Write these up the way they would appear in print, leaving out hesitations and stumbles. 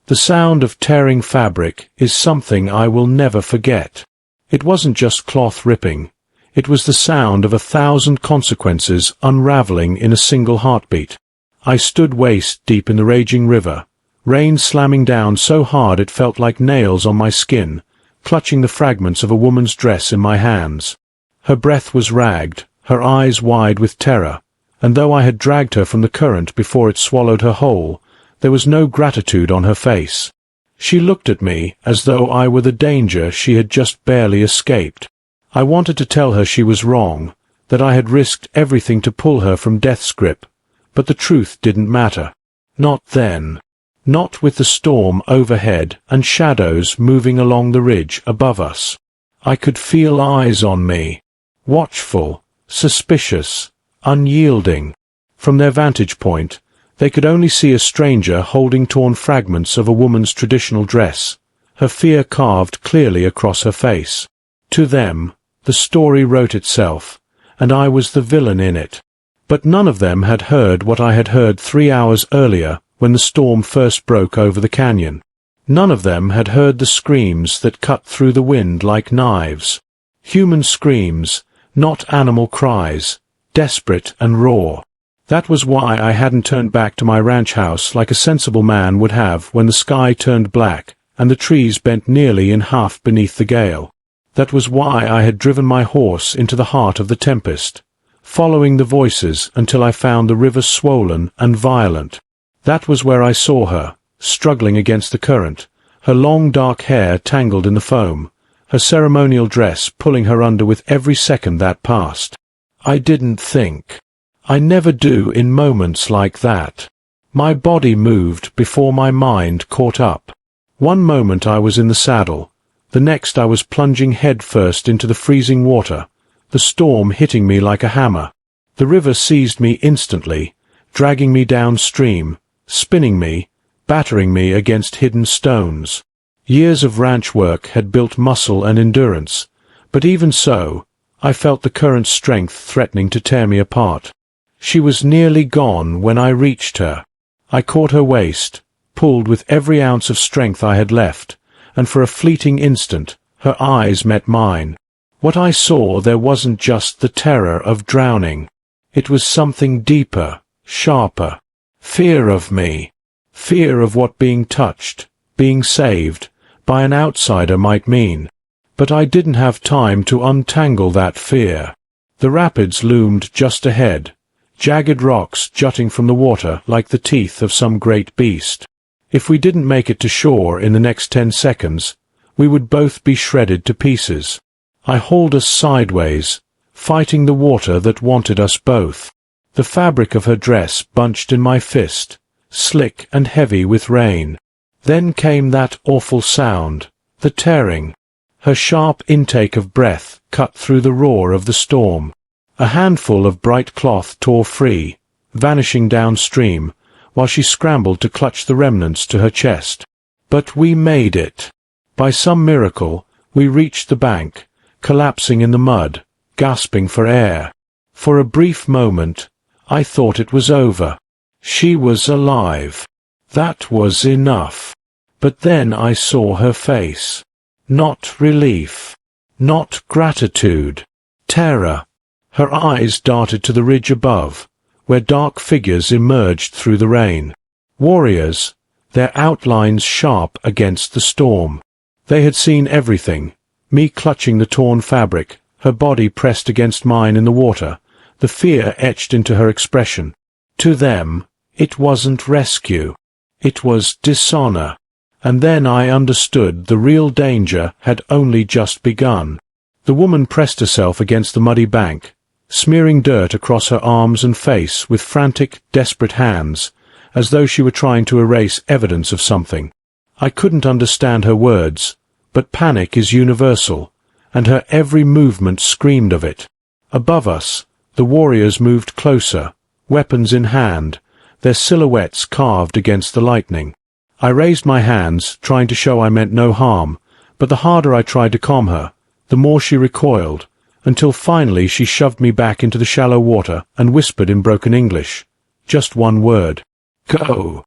The sound of tearing fabric is something I will never forget. It wasn't just cloth ripping. It was the sound of 1,000 consequences unraveling in a single heartbeat. I stood waist-deep in the raging river, rain slamming down so hard it felt like nails on my skin, clutching the fragments of a woman's dress in my hands. Her breath was ragged, her eyes wide with terror, and though I had dragged her from the current before it swallowed her whole, there was no gratitude on her face. She looked at me as though I were the danger she had just barely escaped. I wanted to tell her she was wrong, that I had risked everything to pull her from death's grip, but the truth didn't matter. Not then. Not with the storm overhead and shadows moving along the ridge above us. I could feel eyes on me, watchful, suspicious, unyielding. From their vantage point, they could only see a stranger holding torn fragments of a woman's traditional dress, her fear carved clearly across her face. To them, the story wrote itself, and I was the villain in it. But none of them had heard what I had heard 3 hours earlier when the storm first broke over the canyon. None of them had heard the screams that cut through the wind like knives. Human screams, not animal cries, desperate and raw. That was why I hadn't turned back to my ranch house like a sensible man would have when the sky turned black and the trees bent nearly in half beneath the gale. That was why I had driven my horse into the heart of the tempest, following the voices until I found the river swollen and violent. That was where I saw her, struggling against the current, her long dark hair tangled in the foam, her ceremonial dress pulling her under with every second that passed. I didn't think. I never do in moments like that. My body moved before my mind caught up. One moment I was in the saddle, the next I was plunging headfirst into the freezing water, the storm hitting me like a hammer. The river seized me instantly, dragging me downstream, spinning me, battering me against hidden stones. Years of ranch work had built muscle and endurance, but even so, I felt the current's strength threatening to tear me apart. She was nearly gone when I reached her. I caught her waist, pulled with every ounce of strength I had left, and for a fleeting instant, her eyes met mine. What I saw there wasn't just the terror of drowning. It was something deeper, sharper. Fear of me. Fear of what being touched, being saved, by an outsider might mean. But I didn't have time to untangle that fear. The rapids loomed just ahead, jagged rocks jutting from the water like the teeth of some great beast. If we didn't make it to shore in the next 10 seconds, we would both be shredded to pieces. I hauled us sideways, fighting the water that wanted us both. The fabric of her dress bunched in my fist, slick and heavy with rain. Then came that awful sound, the tearing. Her sharp intake of breath cut through the roar of the storm. A handful of bright cloth tore free, vanishing downstream, while she scrambled to clutch the remnants to her chest. But we made it. By some miracle, we reached the bank, collapsing in the mud, gasping for air. For a brief moment, I thought it was over. She was alive. That was enough. But then I saw her face. Not relief. Not gratitude. Terror. Her eyes darted to the ridge above, where dark figures emerged through the rain. Warriors, their outlines sharp against the storm. They had seen everything, me clutching the torn fabric, her body pressed against mine in the water, the fear etched into her expression. To them, it wasn't rescue. It was dishonor. And then I understood the real danger had only just begun. The woman pressed herself against the muddy bank, smearing dirt across her arms and face with frantic, desperate hands, as though she were trying to erase evidence of something. I couldn't understand her words, but panic is universal, and her every movement screamed of it. Above us, the warriors moved closer, weapons in hand, their silhouettes carved against the lightning. I raised my hands, trying to show I meant no harm, but the harder I tried to calm her, the more she recoiled, until finally she shoved me back into the shallow water and whispered in broken English. Just one word. Go.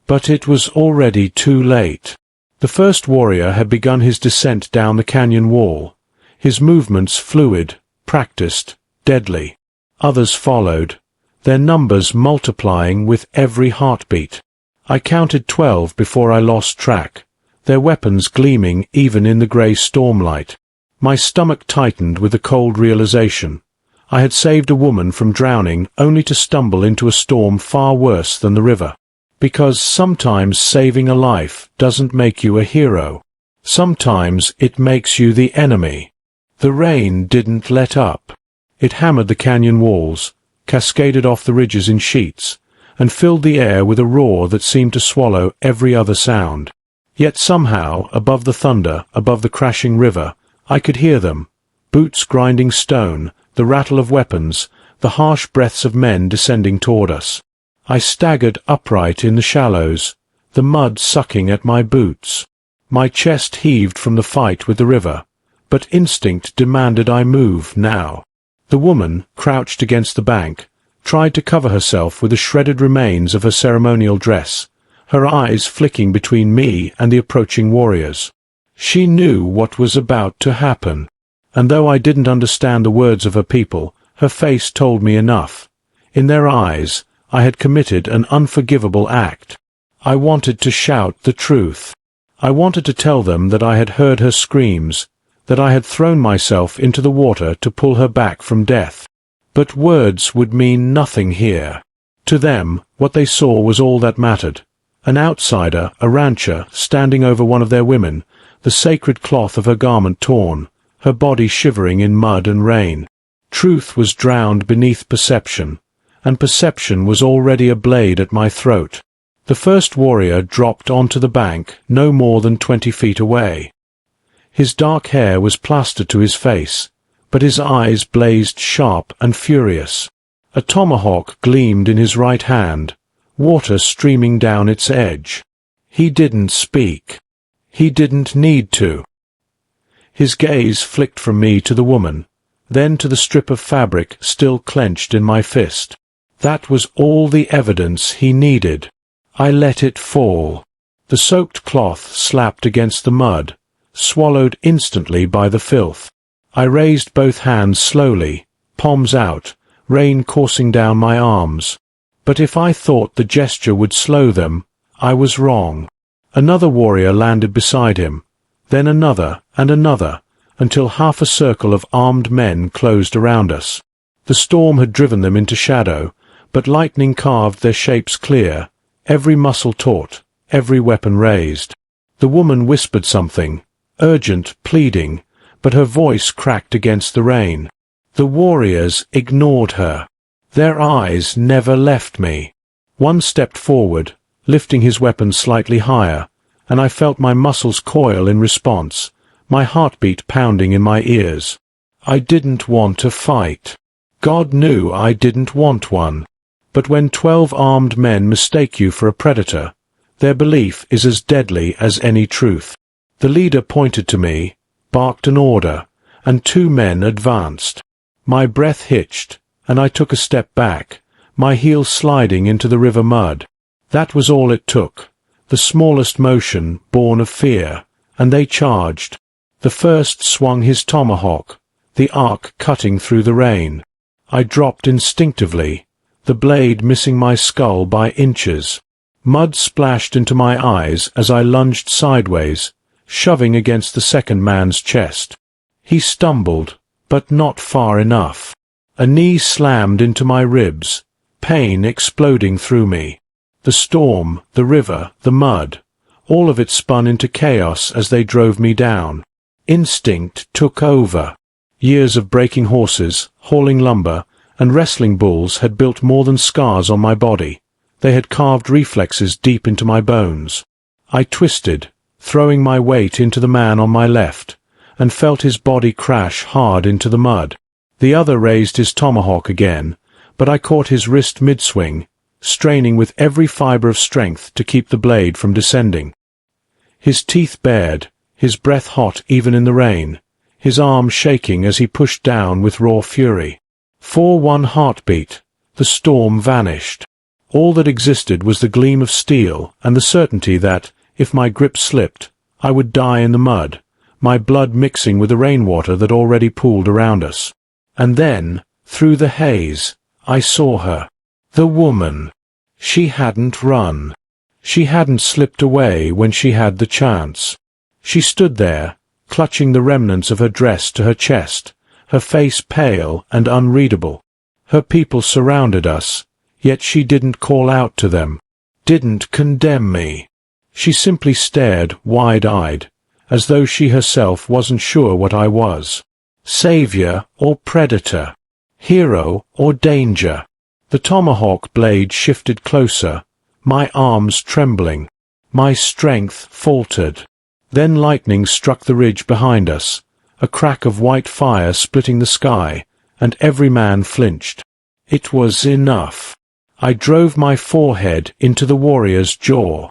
But it was already too late. The first warrior had begun his descent down the canyon wall, his movements fluid, practiced, deadly. Others followed, their numbers multiplying with every heartbeat. I counted 12 before I lost track, their weapons gleaming even in the grey stormlight. My stomach tightened with the cold realization. I had saved a woman from drowning only to stumble into a storm far worse than the river. Because sometimes saving a life doesn't make you a hero. Sometimes it makes you the enemy. The rain didn't let up. It hammered the canyon walls, cascaded off the ridges in sheets, and filled the air with a roar that seemed to swallow every other sound. Yet somehow, above the thunder, above the crashing river, I could hear them. Boots grinding stone, the rattle of weapons, the harsh breaths of men descending toward us. I staggered upright in the shallows, the mud sucking at my boots. My chest heaved from the fight with the river, but instinct demanded I move now. The woman, crouched against the bank, tried to cover herself with the shredded remains of her ceremonial dress, her eyes flicking between me and the approaching warriors. She knew what was about to happen, and though I didn't understand the words of her people, her face told me enough. In their eyes, I had committed an unforgivable act. I wanted to shout the truth. I wanted to tell them that I had heard her screams, that I had thrown myself into the water to pull her back from death. But words would mean nothing here. To them, what they saw was all that mattered. An outsider, a rancher, standing over one of their women, the sacred cloth of her garment torn, her body shivering in mud and rain. Truth was drowned beneath perception, and perception was already a blade at my throat. The first warrior dropped onto the bank no more than 20 feet away. His dark hair was plastered to his face, but his eyes blazed sharp and furious. A tomahawk gleamed in his right hand, water streaming down its edge. He didn't speak. He didn't need to. His gaze flicked from me to the woman, then to the strip of fabric still clenched in my fist. That was all the evidence he needed. I let it fall. The soaked cloth slapped against the mud, swallowed instantly by the filth. I raised both hands slowly, palms out, rain coursing down my arms. But if I thought the gesture would slow them, I was wrong. Another warrior landed beside him, then another and another, until half a circle of armed men closed around us. The storm had driven them into shadow, but lightning carved their shapes clear, every muscle taut, every weapon raised. The woman whispered something, urgent, pleading, but her voice cracked against the rain. The warriors ignored her. Their eyes never left me. One stepped forward, lifting his weapon slightly higher, and I felt my muscles coil in response, my heartbeat pounding in my ears. I didn't want to fight. God knew I didn't want one. But when 12 armed men mistake you for a predator, their belief is as deadly as any truth. The leader pointed to me, barked an order, and 2 men advanced. My breath hitched, and I took a step back, my heel sliding into the river mud. That was all it took, the smallest motion born of fear, and they charged. The first swung his tomahawk, the arc cutting through the rain. I dropped instinctively, the blade missing my skull by inches. Mud splashed into my eyes as I lunged sideways, shoving against the second man's chest. He stumbled, but not far enough. A knee slammed into my ribs, pain exploding through me. The storm, the river, the mud, all of it spun into chaos as they drove me down. Instinct took over. Years of breaking horses, hauling lumber, and wrestling bulls had built more than scars on my body. They had carved reflexes deep into my bones. I twisted, throwing my weight into the man on my left, and felt his body crash hard into the mud. The other raised his tomahawk again, but I caught his wrist mid-swing, straining with every fiber of strength to keep the blade from descending. His teeth bared, his breath hot even in the rain, his arm shaking as he pushed down with raw fury. For one heartbeat, the storm vanished. All that existed was the gleam of steel and the certainty that, if my grip slipped, I would die in the mud, my blood mixing with the rainwater that already pooled around us. And then, through the haze, I saw her. The woman. She hadn't run. She hadn't slipped away when she had the chance. She stood there, clutching the remnants of her dress to her chest, her face pale and unreadable. Her people surrounded us, yet she didn't call out to them, didn't condemn me. She simply stared wide-eyed, as though she herself wasn't sure what I was. Savior or predator? Hero or danger? The tomahawk blade shifted closer, my arms trembling. My strength faltered. Then lightning struck the ridge behind us, a crack of white fire splitting the sky, and every man flinched. It was enough. I drove my forehead into the warrior's jaw.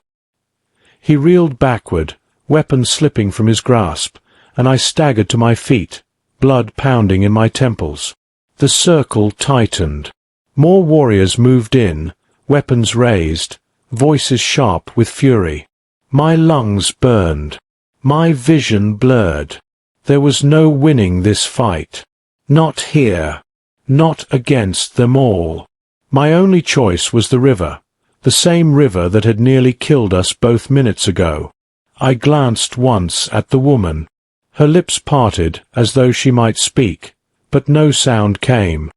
He reeled backward, weapon slipping from his grasp, and I staggered to my feet, blood pounding in my temples. The circle tightened. More warriors moved in, weapons raised, voices sharp with fury. My lungs burned. My vision blurred. There was no winning this fight. Not here. Not against them all. My only choice was the river, the same river that had nearly killed us both minutes ago. I glanced once at the woman. Her lips parted as though she might speak, but no sound came.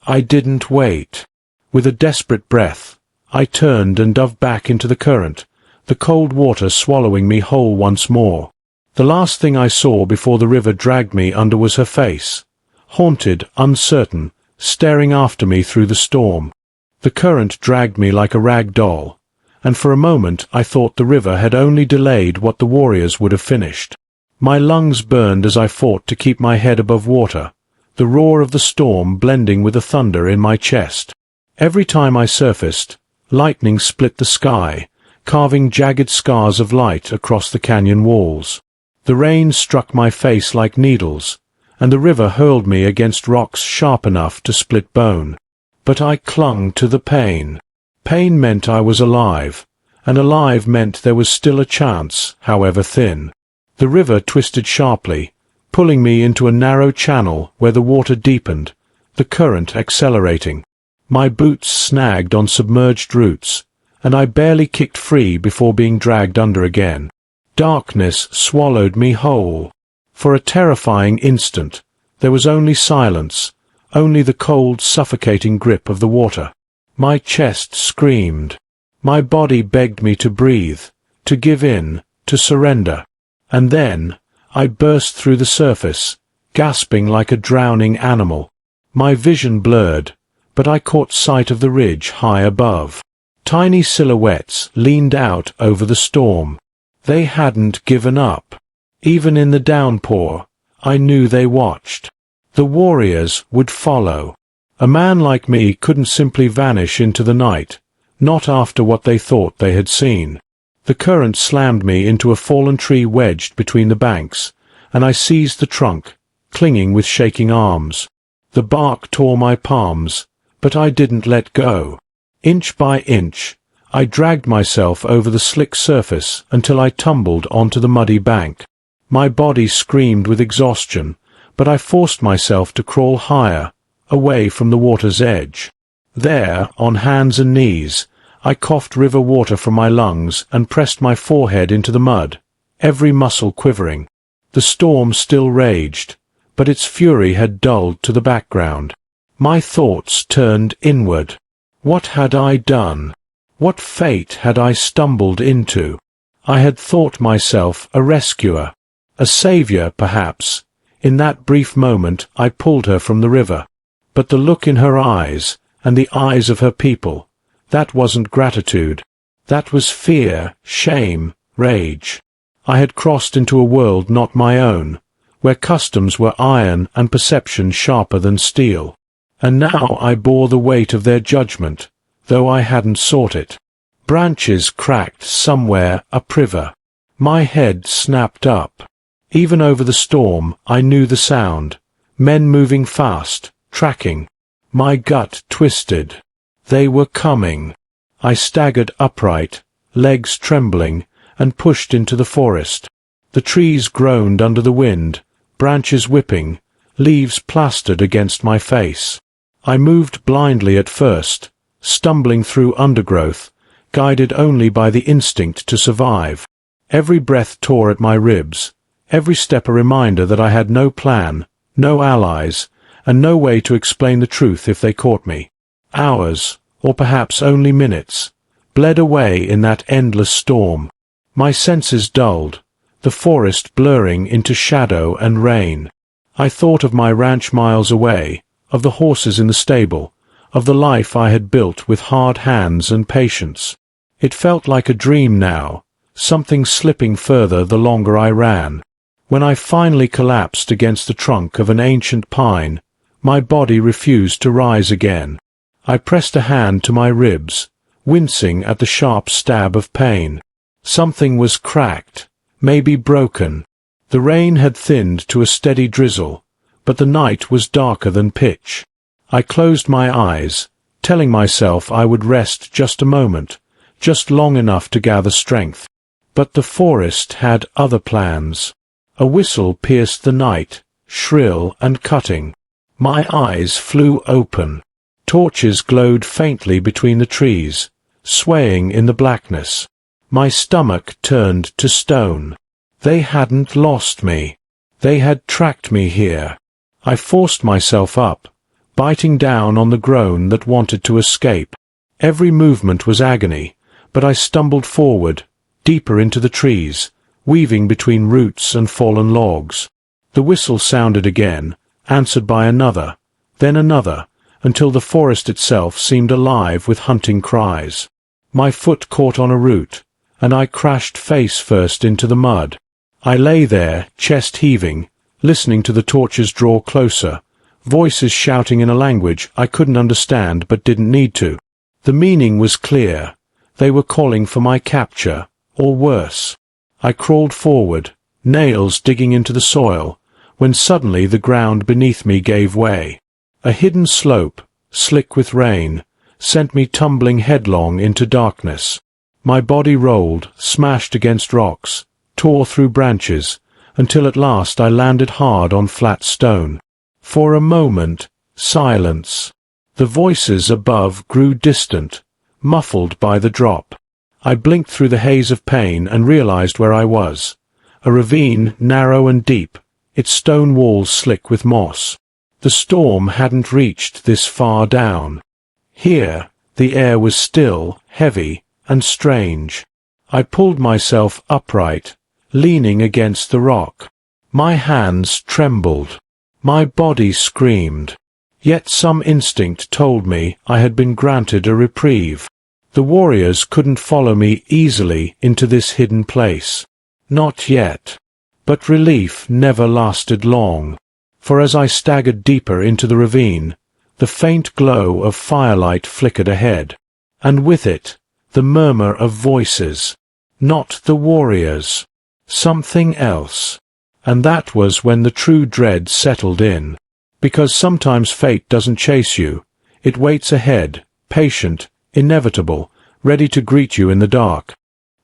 I didn't wait. With a desperate breath, I turned and dove back into the current, the cold water swallowing me whole once more. The last thing I saw before the river dragged me under was her face, haunted, uncertain, staring after me through the storm. The current dragged me like a rag doll, and for a moment I thought the river had only delayed what the warriors would have finished. My lungs burned as I fought to keep my head above water, the roar of the storm blending with the thunder in my chest. Every time I surfaced, lightning split the sky, carving jagged scars of light across the canyon walls. The rain struck my face like needles, and the river hurled me against rocks sharp enough to split bone. But I clung to the pain. Pain meant I was alive, and alive meant there was still a chance, however thin. The river twisted sharply, pulling me into a narrow channel where the water deepened, the current accelerating. My boots snagged on submerged roots, and I barely kicked free before being dragged under again. Darkness swallowed me whole. For a terrifying instant, there was only silence, only the cold, suffocating grip of the water. My chest screamed. My body begged me to breathe, to give in, to surrender. And then, I burst through the surface, gasping like a drowning animal. My vision blurred, but I caught sight of the ridge high above. Tiny silhouettes leaned out over the storm. They hadn't given up. Even in the downpour, I knew they watched. The warriors would follow. A man like me couldn't simply vanish into the night, not after what they thought they had seen. The current slammed me into a fallen tree wedged between the banks, and I seized the trunk, clinging with shaking arms. The bark tore my palms, but I didn't let go. Inch by inch, I dragged myself over the slick surface until I tumbled onto the muddy bank. My body screamed with exhaustion, but I forced myself to crawl higher, away from the water's edge. There, on hands and knees, I coughed river water from my lungs and pressed my forehead into the mud, every muscle quivering. The storm still raged, but its fury had dulled to the background. My thoughts turned inward. What had I done? What fate had I stumbled into? I had thought myself a rescuer, a savior, perhaps. In that brief moment I pulled her from the river. But the look in her eyes, and the eyes of her people, that wasn't gratitude. That was fear, shame, rage. I had crossed into a world not my own, where customs were iron and perception sharper than steel. And now I bore the weight of their judgment, though I hadn't sought it. Branches cracked somewhere upriver. My head snapped up. Even over the storm I knew the sound. Men moving fast, tracking. My gut twisted. They were coming. I staggered upright, legs trembling, and pushed into the forest. The trees groaned under the wind, branches whipping, leaves plastered against my face. I moved blindly at first, stumbling through undergrowth, guided only by the instinct to survive. Every breath tore at my ribs, every step a reminder that I had no plan, no allies, and no way to explain the truth if they caught me. Hours, or perhaps only minutes, bled away in that endless storm. My senses dulled, the forest blurring into shadow and rain. I thought of my ranch miles away, of the horses in the stable, of the life I had built with hard hands and patience. It felt like a dream now, something slipping further the longer I ran. When I finally collapsed against the trunk of an ancient pine, my body refused to rise again. I pressed a hand to my ribs, wincing at the sharp stab of pain. Something was cracked, maybe broken. The rain had thinned to a steady drizzle, but the night was darker than pitch. I closed my eyes, telling myself I would rest just a moment, just long enough to gather strength. But the forest had other plans. A whistle pierced the night, shrill and cutting. My eyes flew open. Torches glowed faintly between the trees, swaying in the blackness. My stomach turned to stone. They hadn't lost me. They had tracked me here. I forced myself up, biting down on the groan that wanted to escape. Every movement was agony, but I stumbled forward, deeper into the trees, weaving between roots and fallen logs. The whistle sounded again, answered by another, then another, until the forest itself seemed alive with hunting cries. My foot caught on a root, and I crashed face first into the mud. I lay there, chest heaving, listening to the torches draw closer, voices shouting in a language I couldn't understand but didn't need to. The meaning was clear. They were calling for my capture, or worse. I crawled forward, nails digging into the soil, when suddenly the ground beneath me gave way. A hidden slope, slick with rain, sent me tumbling headlong into darkness. My body rolled, smashed against rocks, tore through branches, until at last I landed hard on flat stone. For a moment, silence. The voices above grew distant, muffled by the drop. I blinked through the haze of pain and realized where I was. A ravine, narrow and deep, its stone walls slick with moss. The storm hadn't reached this far down. Here, the air was still, heavy, and strange. I pulled myself upright, leaning against the rock. My hands trembled. My body screamed. Yet some instinct told me I had been granted a reprieve. The warriors couldn't follow me easily into this hidden place. Not yet. But relief never lasted long. For as I staggered deeper into the ravine, the faint glow of firelight flickered ahead. And with it, the murmur of voices. Not the warriors. Something else. And that was when the true dread settled in. Because sometimes fate doesn't chase you. It waits ahead, patient, inevitable, ready to greet you in the dark.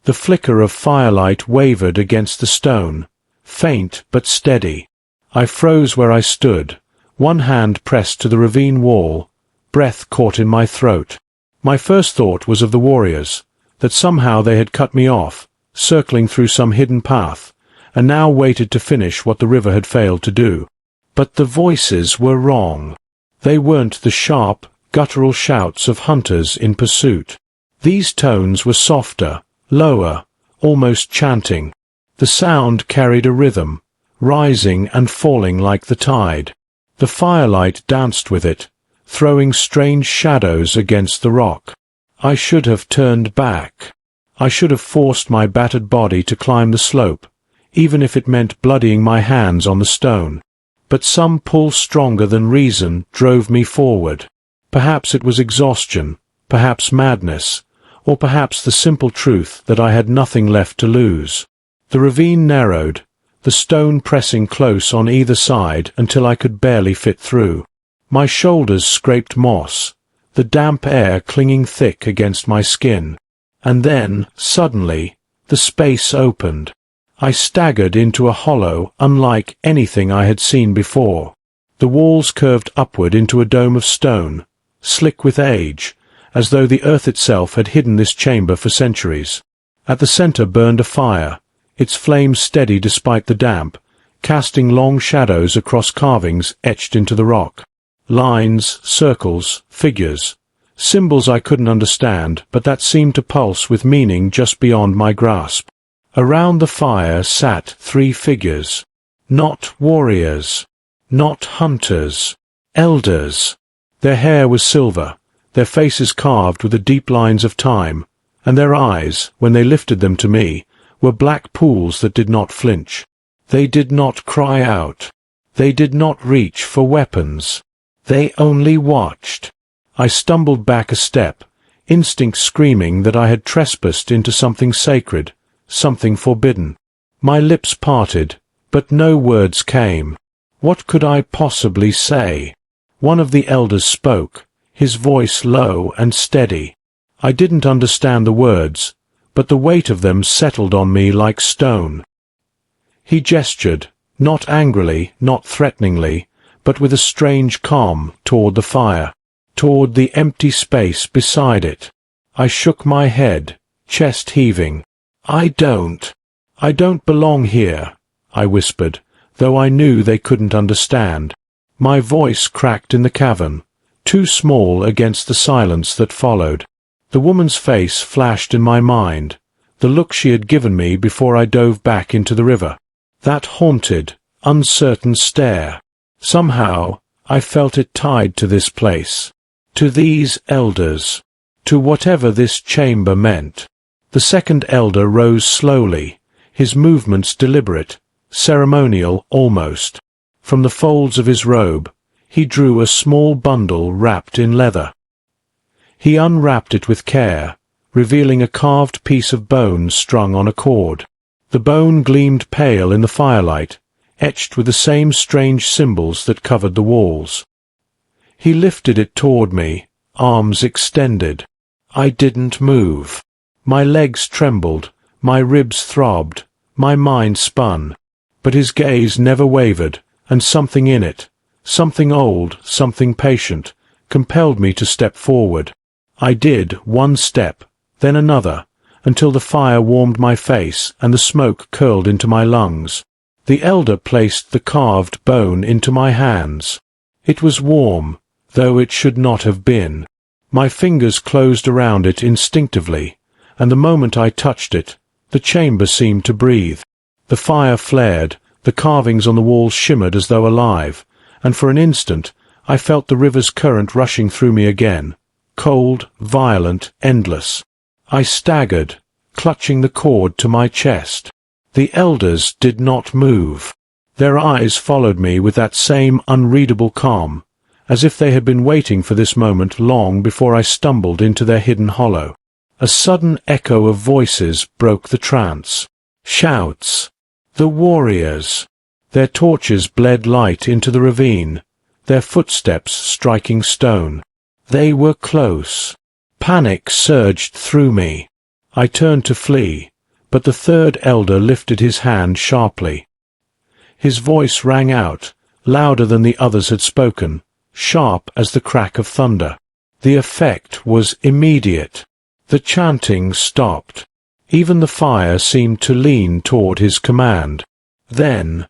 The flicker of firelight wavered against the stone, faint but steady. I froze where I stood, one hand pressed to the ravine wall, breath caught in my throat. My first thought was of the warriors, that somehow they had cut me off, circling through some hidden path, and now waited to finish what the river had failed to do. But the voices were wrong. They weren't the sharp, guttural shouts of hunters in pursuit. These tones were softer, lower, almost chanting. The sound carried a rhythm, rising and falling like the tide. The firelight danced with it, throwing strange shadows against the rock. I should have turned back. I should have forced my battered body to climb the slope, even if it meant bloodying my hands on the stone. But some pull stronger than reason drove me forward. Perhaps it was exhaustion, perhaps madness, or perhaps the simple truth that I had nothing left to lose. The ravine narrowed, the stone pressing close on either side until I could barely fit through. My shoulders scraped moss, the damp air clinging thick against my skin. And then, suddenly, the space opened. I staggered into a hollow unlike anything I had seen before. The walls curved upward into a dome of stone, slick with age, as though the earth itself had hidden this chamber for centuries. At the center burned a fire, its flames steady despite the damp, casting long shadows across carvings etched into the rock. Lines, circles, figures, symbols I couldn't understand, but that seemed to pulse with meaning just beyond my grasp. Around the fire sat 3 figures. Not warriors, not hunters, elders. Their hair was silver, their faces carved with the deep lines of time, and their eyes, when they lifted them to me, were black pools that did not flinch. They did not cry out. They did not reach for weapons. They only watched. I stumbled back a step, instinct screaming that I had trespassed into something sacred, something forbidden. My lips parted, but no words came. What could I possibly say? One of the elders spoke, his voice low and steady. I didn't understand the words, but the weight of them settled on me like stone. He gestured, not angrily, not threateningly, but with a strange calm toward the fire, toward the empty space beside it. I shook my head, chest heaving. I don't belong here," I whispered, though I knew they couldn't understand. My voice cracked in the cavern, too small against the silence that followed. The woman's face flashed in my mind, the look she had given me before I dove back into the river. That haunted, uncertain stare. Somehow, I felt it tied to this place, to these elders, to whatever this chamber meant. The second elder rose slowly, his movements deliberate, ceremonial almost. From the folds of his robe, he drew a small bundle wrapped in leather. He unwrapped it with care, revealing a carved piece of bone strung on a cord. The bone gleamed pale in the firelight, etched with the same strange symbols that covered the walls. He lifted it toward me, arms extended. I didn't move. My legs trembled, my ribs throbbed, my mind spun. But his gaze never wavered, and something in it, something old, something patient, compelled me to step forward. I did, one step, then another, until the fire warmed my face and the smoke curled into my lungs. The elder placed the carved bone into my hands. It was warm, though it should not have been. My fingers closed around it instinctively, and the moment I touched it, the chamber seemed to breathe. The fire flared, the carvings on the walls shimmered as though alive, and for an instant I felt the river's current rushing through me again, cold, violent, endless. I staggered, clutching the cord to my chest. The elders did not move. Their eyes followed me with that same unreadable calm, as if they had been waiting for this moment long before I stumbled into their hidden hollow. A sudden echo of voices broke the trance. Shouts. The warriors. Their torches bled light into the ravine, their footsteps striking stone. They were close. Panic surged through me. I turned to flee, but the third elder lifted his hand sharply. His voice rang out, louder than the others had spoken, sharp as the crack of thunder. The effect was immediate. The chanting stopped. Even the fire seemed to lean toward his command. Then,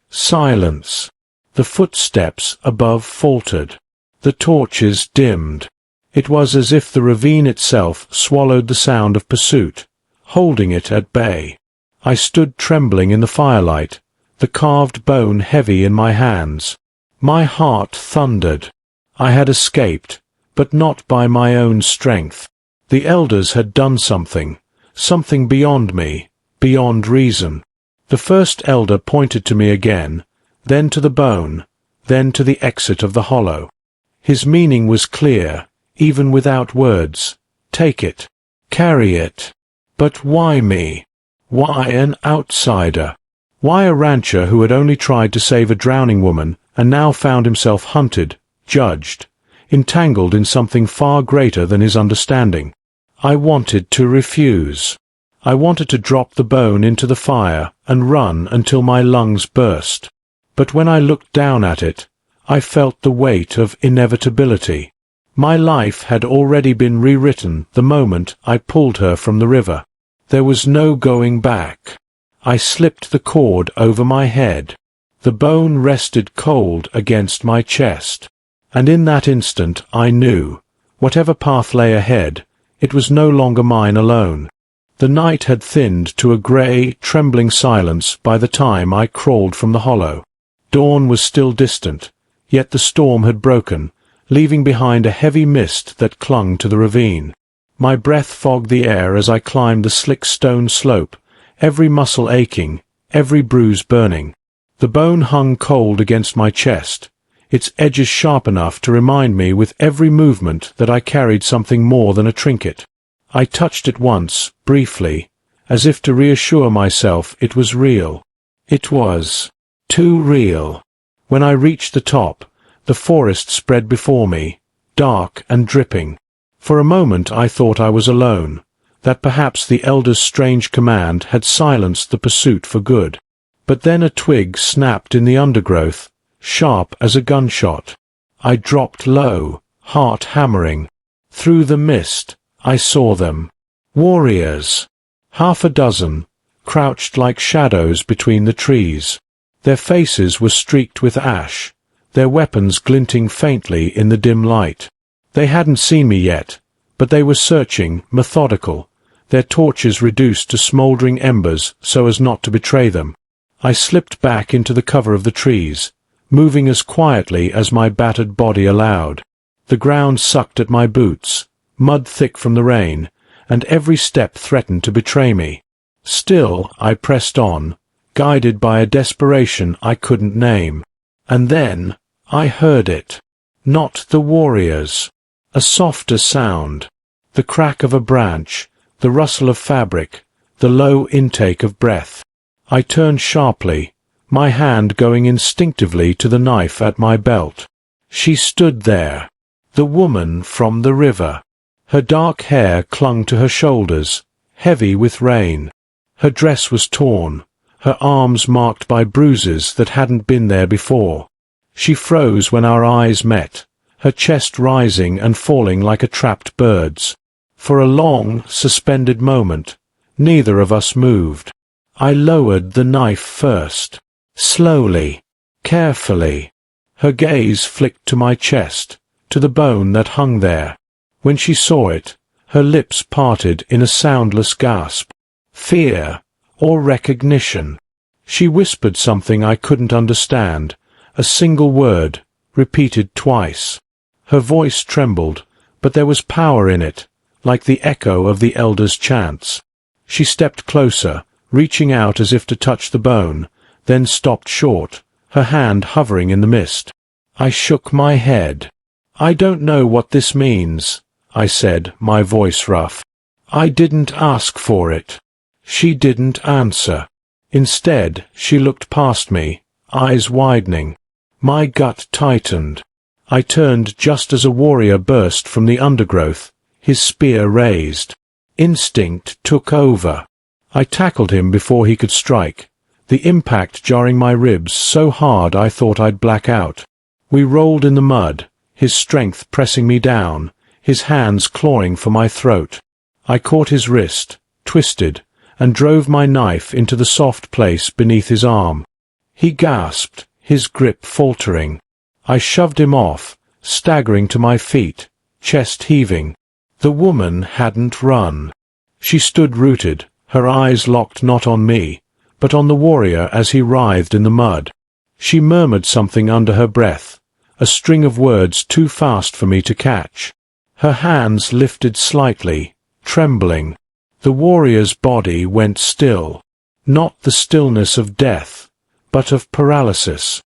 silence. The footsteps above faltered. The torches dimmed. It was as if the ravine itself swallowed the sound of pursuit, holding it at bay. I stood trembling in the firelight, the carved bone heavy in my hands. My heart thundered. I had escaped, but not by my own strength. The elders had done something beyond me, beyond reason. The first elder pointed to me again, then to the bone, then to the exit of the hollow. His meaning was clear, even without words. Take it. Carry it. But why me? Why an outsider? Why a rancher who had only tried to save a drowning woman and now found himself hunted, judged? entangled in something far greater than his understanding. I wanted to refuse. I wanted to drop the bone into the fire and run until my lungs burst. But when I looked down at it, I felt the weight of inevitability. My life had already been rewritten the moment I pulled her from the river. There was no going back. I slipped the cord over my head. The bone rested cold against my chest. And in that instant I knew, whatever path lay ahead, it was no longer mine alone. The night had thinned to a grey, trembling silence by the time I crawled from the hollow. Dawn was still distant, yet the storm had broken, leaving behind a heavy mist that clung to the ravine. My breath fogged the air as I climbed the slick stone slope, every muscle aching, every bruise burning. The bone hung cold against my chest, its edges sharp enough to remind me with every movement that I carried something more than a trinket. I touched it once, briefly, as if to reassure myself it was real. It was too real. When I reached the top, the forest spread before me, dark and dripping. For a moment I thought I was alone, that perhaps the elder's strange command had silenced the pursuit for good. But then a twig snapped in the undergrowth, sharp as a gunshot. I dropped low, heart hammering. Through the mist, I saw them. Warriors. Half a dozen, crouched like shadows between the trees. Their faces were streaked with ash, their weapons glinting faintly in the dim light. They hadn't seen me yet, but they were searching, methodical, their torches reduced to smouldering embers so as not to betray them. I slipped back into the cover of the trees, moving as quietly as my battered body allowed. The ground sucked at my boots, mud thick from the rain, and every step threatened to betray me. Still, I pressed on, guided by a desperation I couldn't name. And then, I heard it. Not the warriors. A softer sound. The crack of a branch, the rustle of fabric, the low intake of breath. I turned sharply, my hand going instinctively to the knife at my belt. She stood there. The woman from the river. Her dark hair clung to her shoulders, heavy with rain. Her dress was torn, her arms marked by bruises that hadn't been there before. She froze when our eyes met, her chest rising and falling like a trapped bird's. For a long, suspended moment, neither of us moved. I lowered the knife first. Slowly, carefully. Her gaze flicked to my chest, to the bone that hung there. When she saw it, her lips parted in a soundless gasp. Fear, or recognition. She whispered something I couldn't understand, a single word, repeated twice. Her voice trembled, but there was power in it, like the echo of the elder's chants. She stepped closer, reaching out as if to touch the bone, then stopped short, her hand hovering in the mist. I shook my head. "I don't know what this means," I said, my voice rough. "I didn't ask for it." She didn't answer. Instead, she looked past me, eyes widening. My gut tightened. I turned just as a warrior burst from the undergrowth, his spear raised. Instinct took over. I tackled him before he could strike, the impact jarring my ribs so hard I thought I'd black out. We rolled in the mud, his strength pressing me down, his hands clawing for my throat. I caught his wrist, twisted, and drove my knife into the soft place beneath his arm. He gasped, his grip faltering. I shoved him off, staggering to my feet, chest heaving. The woman hadn't run. She stood rooted, her eyes locked not on me, but on the warrior as he writhed in the mud. She murmured something under her breath, a string of words too fast for me to catch. Her hands lifted slightly, trembling. The warrior's body went still, not the stillness of death, but of paralysis.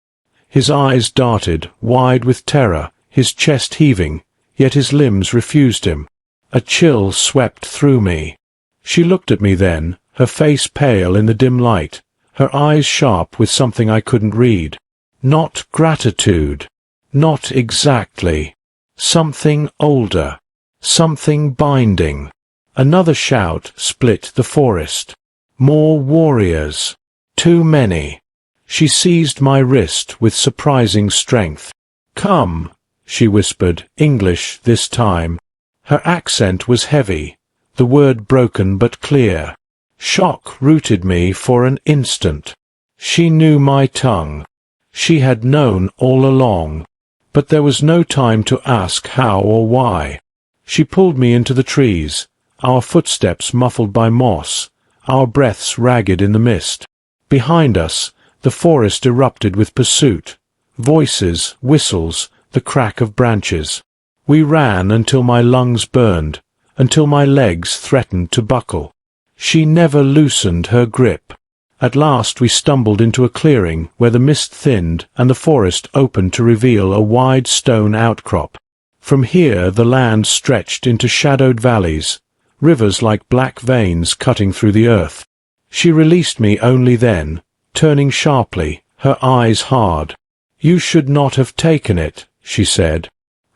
His eyes darted, wide with terror, his chest heaving, yet his limbs refused him. A chill swept through me. She looked at me then, her face pale in the dim light, her eyes sharp with something I couldn't read. Not gratitude. Not exactly. Something older. Something binding. Another shout split the forest. More warriors. Too many. She seized my wrist with surprising strength. "Come," she whispered, English this time. Her accent was heavy, the word broken but clear. Shock rooted me for an instant. She knew my tongue. She had known all along. But there was no time to ask how or why. She pulled me into the trees, our footsteps muffled by moss, our breaths ragged in the mist. Behind us, the forest erupted with pursuit. Voices, whistles, the crack of branches. We ran until my lungs burned, until my legs threatened to buckle. She never loosened her grip. At last we stumbled into a clearing where the mist thinned and the forest opened to reveal a wide stone outcrop. From here the land stretched into shadowed valleys, rivers like black veins cutting through the earth. She released me only then, turning sharply, her eyes hard. "You should not have taken it," she said.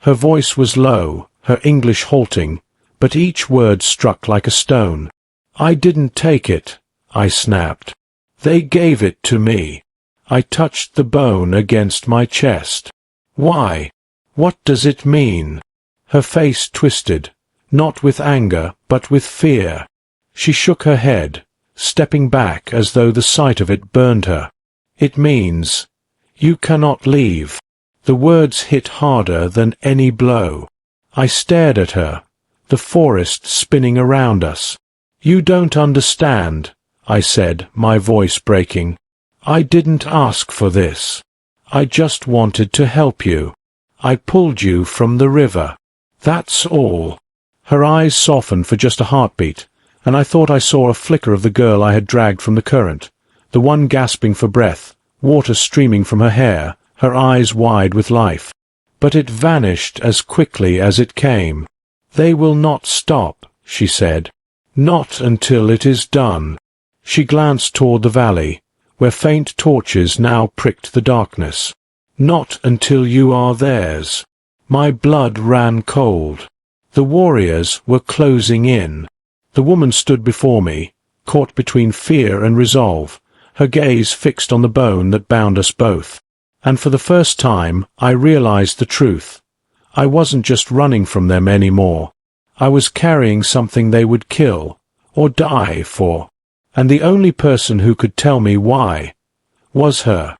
Her voice was low, her English halting, but each word struck like a stone. "I didn't take it," I snapped. "They gave it to me." I touched the bone against my chest. "Why? What does it mean?" Her face twisted, not with anger, but with fear. She shook her head, stepping back as though the sight of it burned her. "It means, you cannot leave." The words hit harder than any blow. I stared at her, the forest spinning around us. "You don't understand," I said, my voice breaking. "I didn't ask for this. I just wanted to help you. I pulled you from the river. That's all." Her eyes softened for just a heartbeat, and I thought I saw a flicker of the girl I had dragged from the current, the one gasping for breath, water streaming from her hair, her eyes wide with life. But it vanished as quickly as it came. "They will not stop," she said. "Not until it is done." She glanced toward the valley, where faint torches now pricked the darkness. "Not until you are theirs." My blood ran cold. The warriors were closing in. The woman stood before me, caught between fear and resolve, her gaze fixed on the bone that bound us both. And for the first time I realized the truth. I wasn't just running from them anymore. I was carrying something they would kill, or die for. And the only person who could tell me why was her.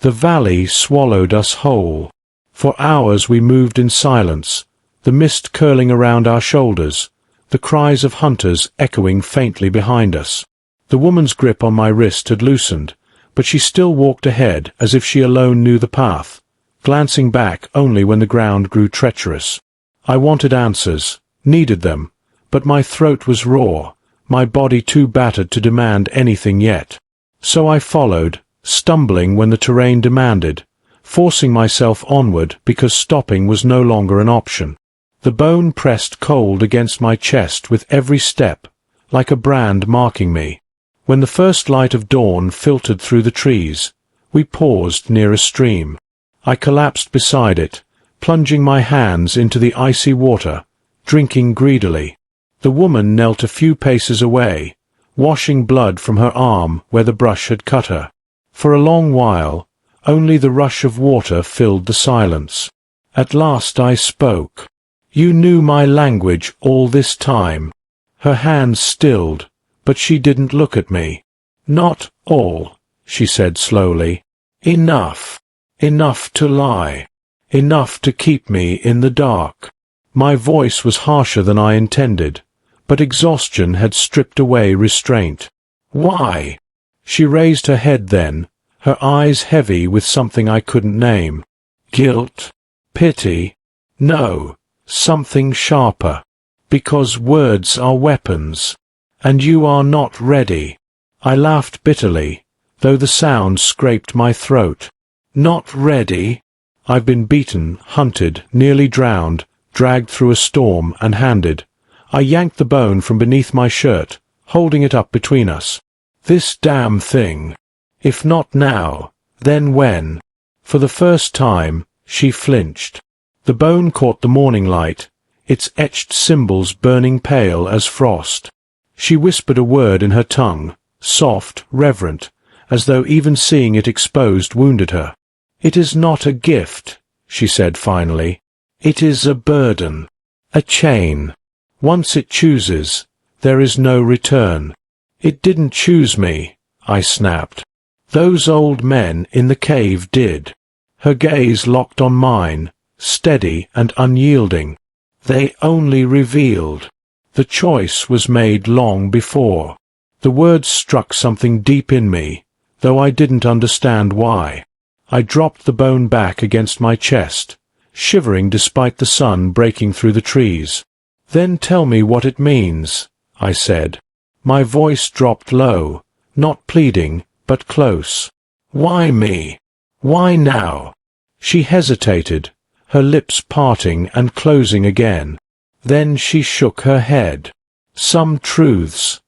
The valley swallowed us whole. For hours we moved in silence, the mist curling around our shoulders, the cries of hunters echoing faintly behind us. The woman's grip on my wrist had loosened, but she still walked ahead as if she alone knew the path, glancing back only when the ground grew treacherous. I wanted answers, needed them, but my throat was raw, my body too battered to demand anything yet. So I followed, stumbling when the terrain demanded, forcing myself onward because stopping was no longer an option. The bone pressed cold against my chest with every step, like a brand marking me. When the first light of dawn filtered through the trees, we paused near a stream. I collapsed beside it, plunging my hands into the icy water, drinking greedily. The woman knelt a few paces away, washing blood from her arm where the brush had cut her. For a long while, only the rush of water filled the silence. At last I spoke. "You knew my language all this time." Her hands stilled, but she didn't look at me. "Not all," she said slowly. "Enough. Enough to lie. Enough to keep me in the dark." My voice was harsher than I intended, but exhaustion had stripped away restraint. "Why?" She raised her head then, her eyes heavy with something I couldn't name. Guilt? Pity? No, something sharper. Because words are weapons. And you are not ready. I laughed bitterly, though the sound scraped my throat. Not ready? I've been beaten, hunted, nearly drowned, dragged through a storm and handed. I yanked the bone from beneath my shirt, holding it up between us. This damn thing. If not now, then when? For the first time, she flinched. The bone caught the morning light, its etched symbols burning pale as frost. She whispered a word in her tongue, soft, reverent, as though even seeing it exposed wounded her. "It is not a gift," she said finally. "It is a burden. A chain. Once it chooses, there is no return." "It didn't choose me," I snapped. "Those old men in the cave did." Her gaze locked on mine, steady and unyielding. "They only revealed. The choice was made long before." The words struck something deep in me, though I didn't understand why. I dropped the bone back against my chest, shivering despite the sun breaking through the trees. "Then tell me what it means," I said. My voice dropped low, not pleading, but close. "Why me? Why now?" She hesitated, her lips parting and closing again. Then she shook her head. "Some truths.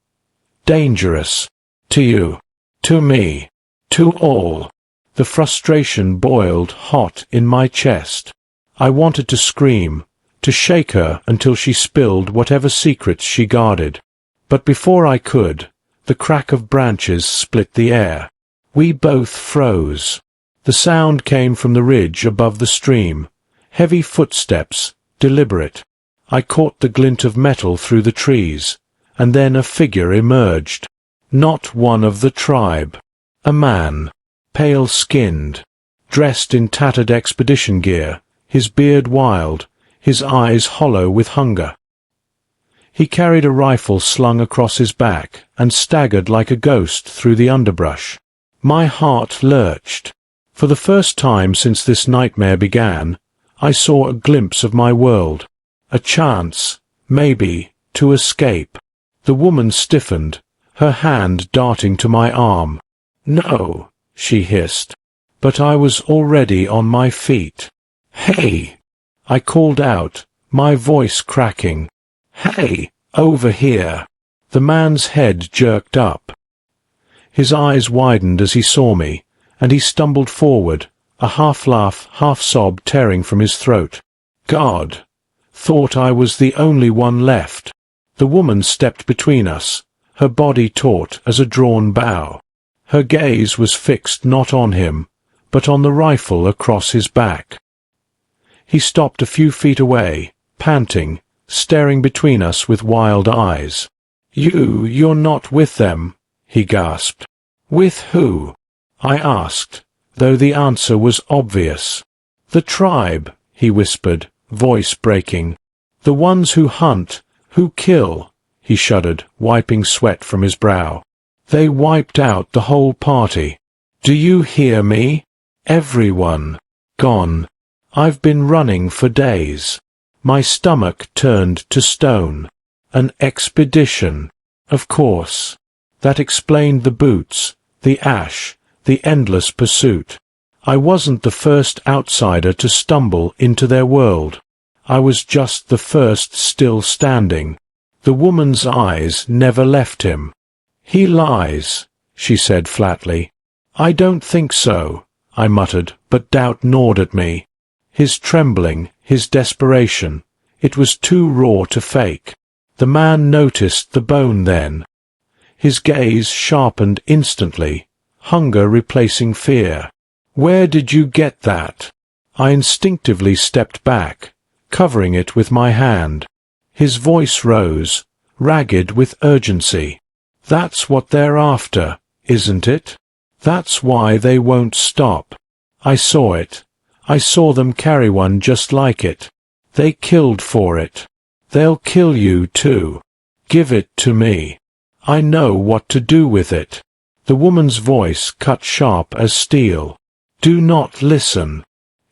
Dangerous. To you. To me. To all." The frustration boiled hot in my chest. I wanted to scream, to shake her until she spilled whatever secrets she guarded. But before I could, the crack of branches split the air. We both froze. The sound came from the ridge above the stream, heavy footsteps, deliberate. I caught the glint of metal through the trees, and then a figure emerged. Not one of the tribe. A man, pale-skinned, dressed in tattered expedition gear, his beard wild, his eyes hollow with hunger. He carried a rifle slung across his back and staggered like a ghost through the underbrush. My heart lurched. For the first time since this nightmare began, I saw a glimpse of my world. A chance, maybe, to escape. The woman stiffened, her hand darting to my arm. "No," she hissed. But I was already on my feet. "Hey!" I called out, my voice cracking. "Hey, over here!" The man's head jerked up. His eyes widened as he saw me, and he stumbled forward, a half-laugh, half-sob tearing from his throat. "God! Thought I was the only one left." The woman stepped between us, her body taut as a drawn bow. Her gaze was fixed not on him, but on the rifle across his back. He stopped a few feet away, panting, staring between us with wild eyes. You're not with them," he gasped. "With who?" I asked, though the answer was obvious. "The tribe," he whispered, voice breaking. "The ones who hunt, who kill," he shuddered, wiping sweat from his brow. "They wiped out the whole party. Do you hear me? Everyone. Gone. I've been running for days." My stomach turned to stone. An expedition. Of course. That explained the boots, the ash, the endless pursuit. I wasn't the first outsider to stumble into their world. I was just the first still standing. The woman's eyes never left him. "He lies," she said flatly. "I don't think so," I muttered, but doubt gnawed at me. His trembling, his desperation, it was too raw to fake. The man noticed the bone then. His gaze sharpened instantly, hunger replacing fear. "Where did you get that?" I instinctively stepped back, covering it with my hand. His voice rose, ragged with urgency. "That's what they're after, isn't it? That's why they won't stop. I saw it. I saw them carry one just like it. They killed for it. They'll kill you too. Give it to me. I know what to do with it." The woman's voice cut sharp as steel. "Do not listen.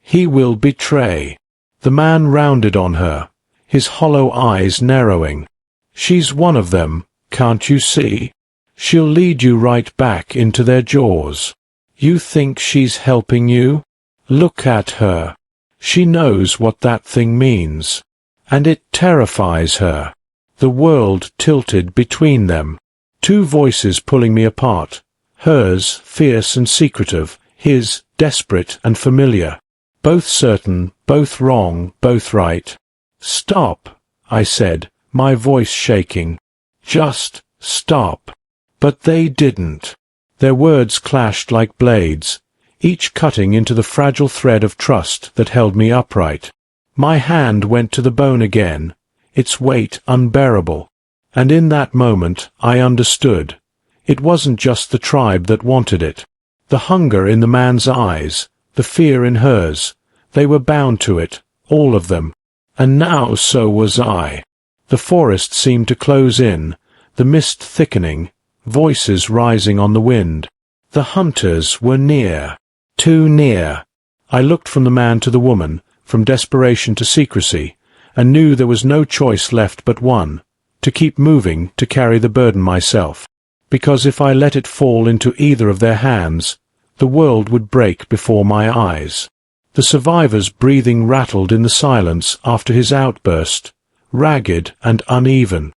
He will betray." The man rounded on her, his hollow eyes narrowing. "She's one of them, can't you see? She'll lead you right back into their jaws. You think she's helping you? Look at her. She knows what that thing means. And it terrifies her." The world tilted between them. Two voices pulling me apart. Hers, fierce and secretive, his, desperate and familiar. Both certain, both wrong, both right. "Stop," I said, my voice shaking. "Just stop." But they didn't. Their words clashed like blades, each cutting into the fragile thread of trust that held me upright. My hand went to the bone again, its weight unbearable. And in that moment I understood. It wasn't just the tribe that wanted it. The hunger in the man's eyes, the fear in hers, they were bound to it, all of them. And now so was I. The forest seemed to close in, the mist thickening, voices rising on the wind. The hunters were near. Too near. I looked from the man to the woman, from desperation to secrecy, and knew there was no choice left but one, to keep moving, to carry the burden myself. Because if I let it fall into either of their hands, the world would break before my eyes. The survivor's breathing rattled in the silence after his outburst, ragged and uneven.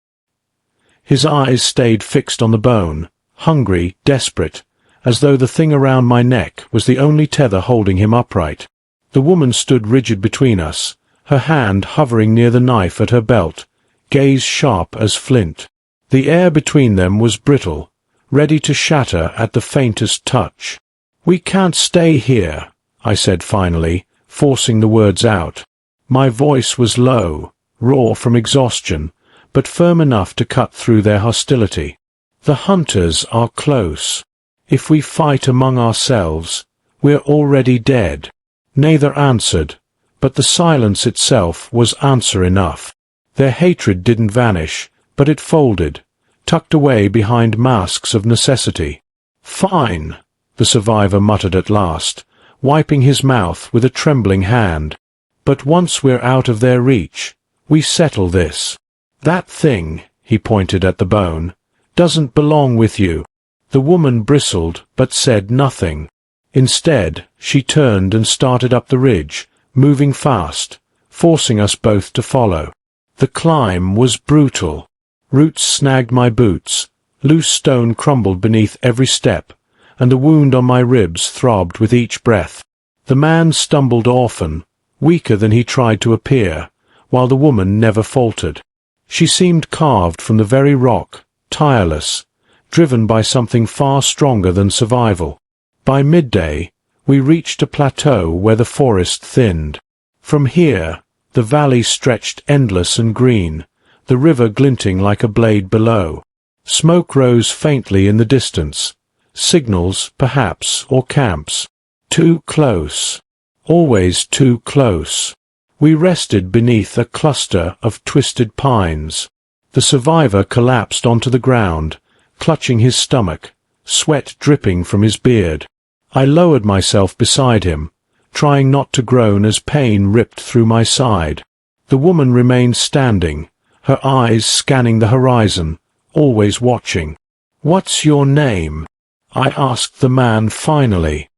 His eyes stayed fixed on the bone, hungry, desperate, as though the thing around my neck was the only tether holding him upright. The woman stood rigid between us, her hand hovering near the knife at her belt, gaze sharp as flint. The air between them was brittle, ready to shatter at the faintest touch. "We can't stay here," I said finally, forcing the words out. My voice was low, raw from exhaustion, but firm enough to cut through their hostility. "The hunters are close. If we fight among ourselves, we're already dead." Neither answered, but the silence itself was answer enough. Their hatred didn't vanish, but it folded, tucked away behind masks of necessity. "Fine," the survivor muttered at last, wiping his mouth with a trembling hand. "But once we're out of their reach, we settle this. That thing," he pointed at the bone, "doesn't belong with you." The woman bristled, but said nothing. Instead, she turned and started up the ridge, moving fast, forcing us both to follow. The climb was brutal. Roots snagged my boots, loose stone crumbled beneath every step, and the wound on my ribs throbbed with each breath. The man stumbled often, weaker than he tried to appear, while the woman never faltered. She seemed carved from the very rock, tireless, driven by something far stronger than survival. By midday, we reached a plateau where the forest thinned. From here, the valley stretched endless and green, the river glinting like a blade below. Smoke rose faintly in the distance. Signals, perhaps, or camps. Too close. Always too close. We rested beneath a cluster of twisted pines. The survivor collapsed onto the ground, clutching his stomach, sweat dripping from his beard. I lowered myself beside him, trying not to groan as pain ripped through my side. The woman remained standing, her eyes scanning the horizon, always watching. "What's your name?" I asked the man finally.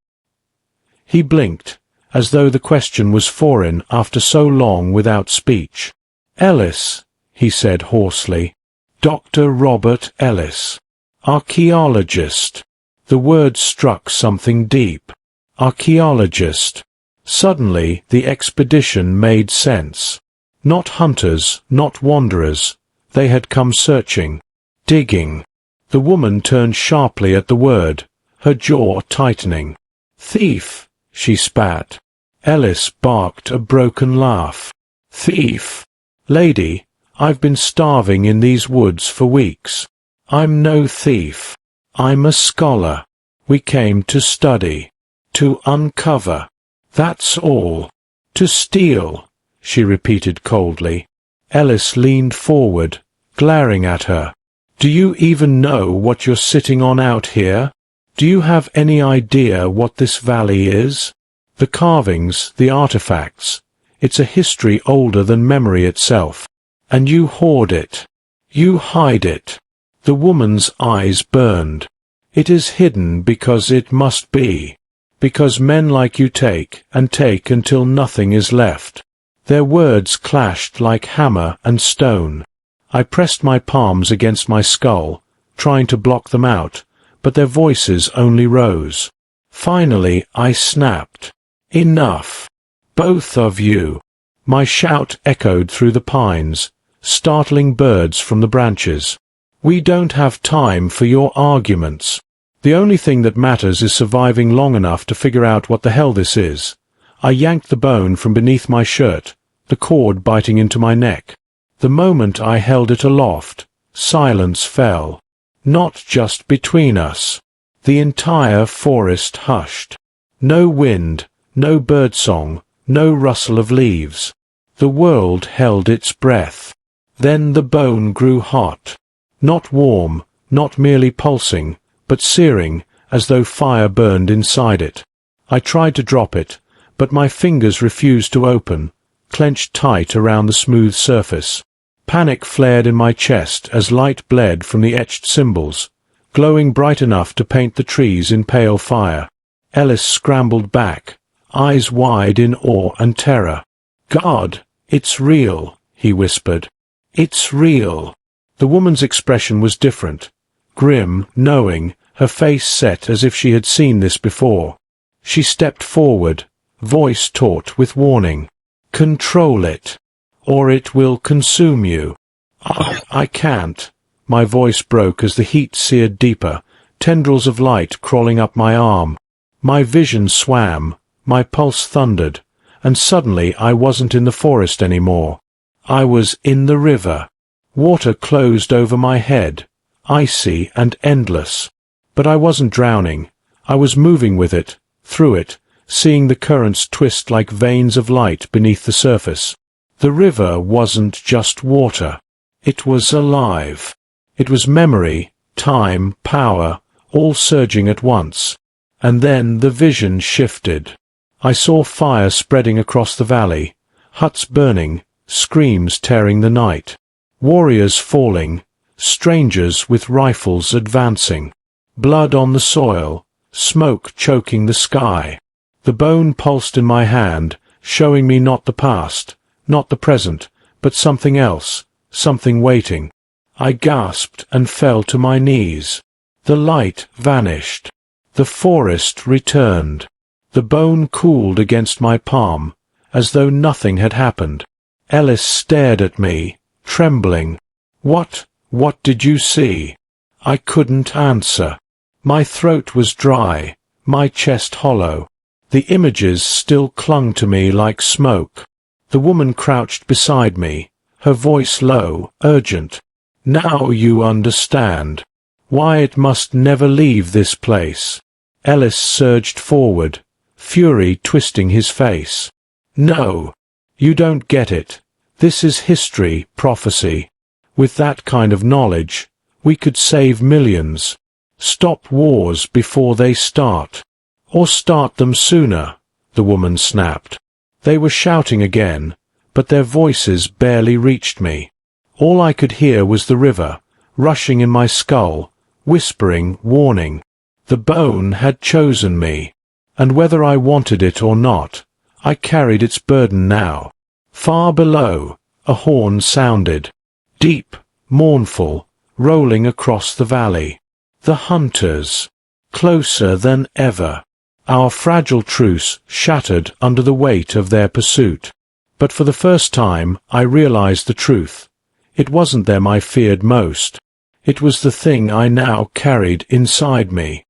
He blinked, as though the question was foreign after so long without speech. "Ellis," he said hoarsely. "Dr. Robert Ellis. Archaeologist." The word struck something deep. Archaeologist. Suddenly the expedition made sense. Not hunters, not wanderers. They had come searching, digging. The woman turned sharply at the word, her jaw tightening. "Thief," she spat. Ellis barked a broken laugh. "Thief? Lady, I've been starving in these woods for weeks. I'm no thief. I'm a scholar. We came to study. To uncover. That's all. To steal," she repeated coldly. Ellis leaned forward, glaring at her. "Do you even know what you're sitting on out here? Do you have any idea what this valley is? The carvings, the artifacts. It's a history older than memory itself. And you hoard it. You hide it." The woman's eyes burned. "It is hidden because it must be. Because men like you take until nothing is left." Their words clashed like hammer and stone. I pressed my palms against my skull, trying to block them out, but their voices only rose. Finally I snapped. "Enough. Both of you!" My shout echoed through the pines, startling birds from the branches. "We don't have time for your arguments. The only thing that matters is surviving long enough to figure out what the hell this is." I yanked the bone from beneath my shirt, the cord biting into my neck. The moment I held it aloft, silence fell. Not just between us. The entire forest hushed. No wind, no birdsong, no rustle of leaves. The world held its breath. Then the bone grew hot. Not warm, not merely pulsing, but searing, as though fire burned inside it. I tried to drop it, but my fingers refused to open, clenched tight around the smooth surface. Panic flared in my chest as light bled from the etched symbols, glowing bright enough to paint the trees in pale fire. Ellis scrambled back, eyes wide in awe and terror. "God, it's real," he whispered. "It's real." The woman's expression was different. Grim, knowing, her face set as if she had seen this before. She stepped forward, voice taut with warning. "Control it, or it will consume you." I can't." My voice broke as the heat seared deeper, tendrils of light crawling up my arm. My vision swam, my pulse thundered, and suddenly I wasn't in the forest anymore. I was in the river. Water closed over my head, icy and endless. But I wasn't drowning. I was moving with it, through it, seeing the currents twist like veins of light beneath the surface. The river wasn't just water. It was alive. It was memory, time, power, all surging at once. And then the vision shifted. I saw fire spreading across the valley, huts burning, screams tearing the night. Warriors falling, strangers with rifles advancing. Blood on the soil, smoke choking the sky. The bone pulsed in my hand, showing me not the past, not the present, but something else, something waiting. I gasped and fell to my knees. The light vanished. The forest returned. The bone cooled against my palm, as though nothing had happened. Ellis stared at me, trembling. What did you see?" I couldn't answer. My throat was dry, my chest hollow. The images still clung to me like smoke. The woman crouched beside me, her voice low, urgent. "Now you understand. Why it must never leave this place." Ellis surged forward, fury twisting his face. "No, you don't get it. This is history, prophecy. With that kind of knowledge, we could save millions. Stop wars before they start. Or start them sooner," the woman snapped. They were shouting again, but their voices barely reached me. All I could hear was the river, rushing in my skull, whispering, warning. The bone had chosen me, and whether I wanted it or not, I carried its burden now. Far below, a horn sounded, deep, mournful, rolling across the valley. The hunters, closer than ever. Our fragile truce shattered under the weight of their pursuit. But for the first time I realized the truth. It wasn't them I feared most. It was the thing I now carried inside me.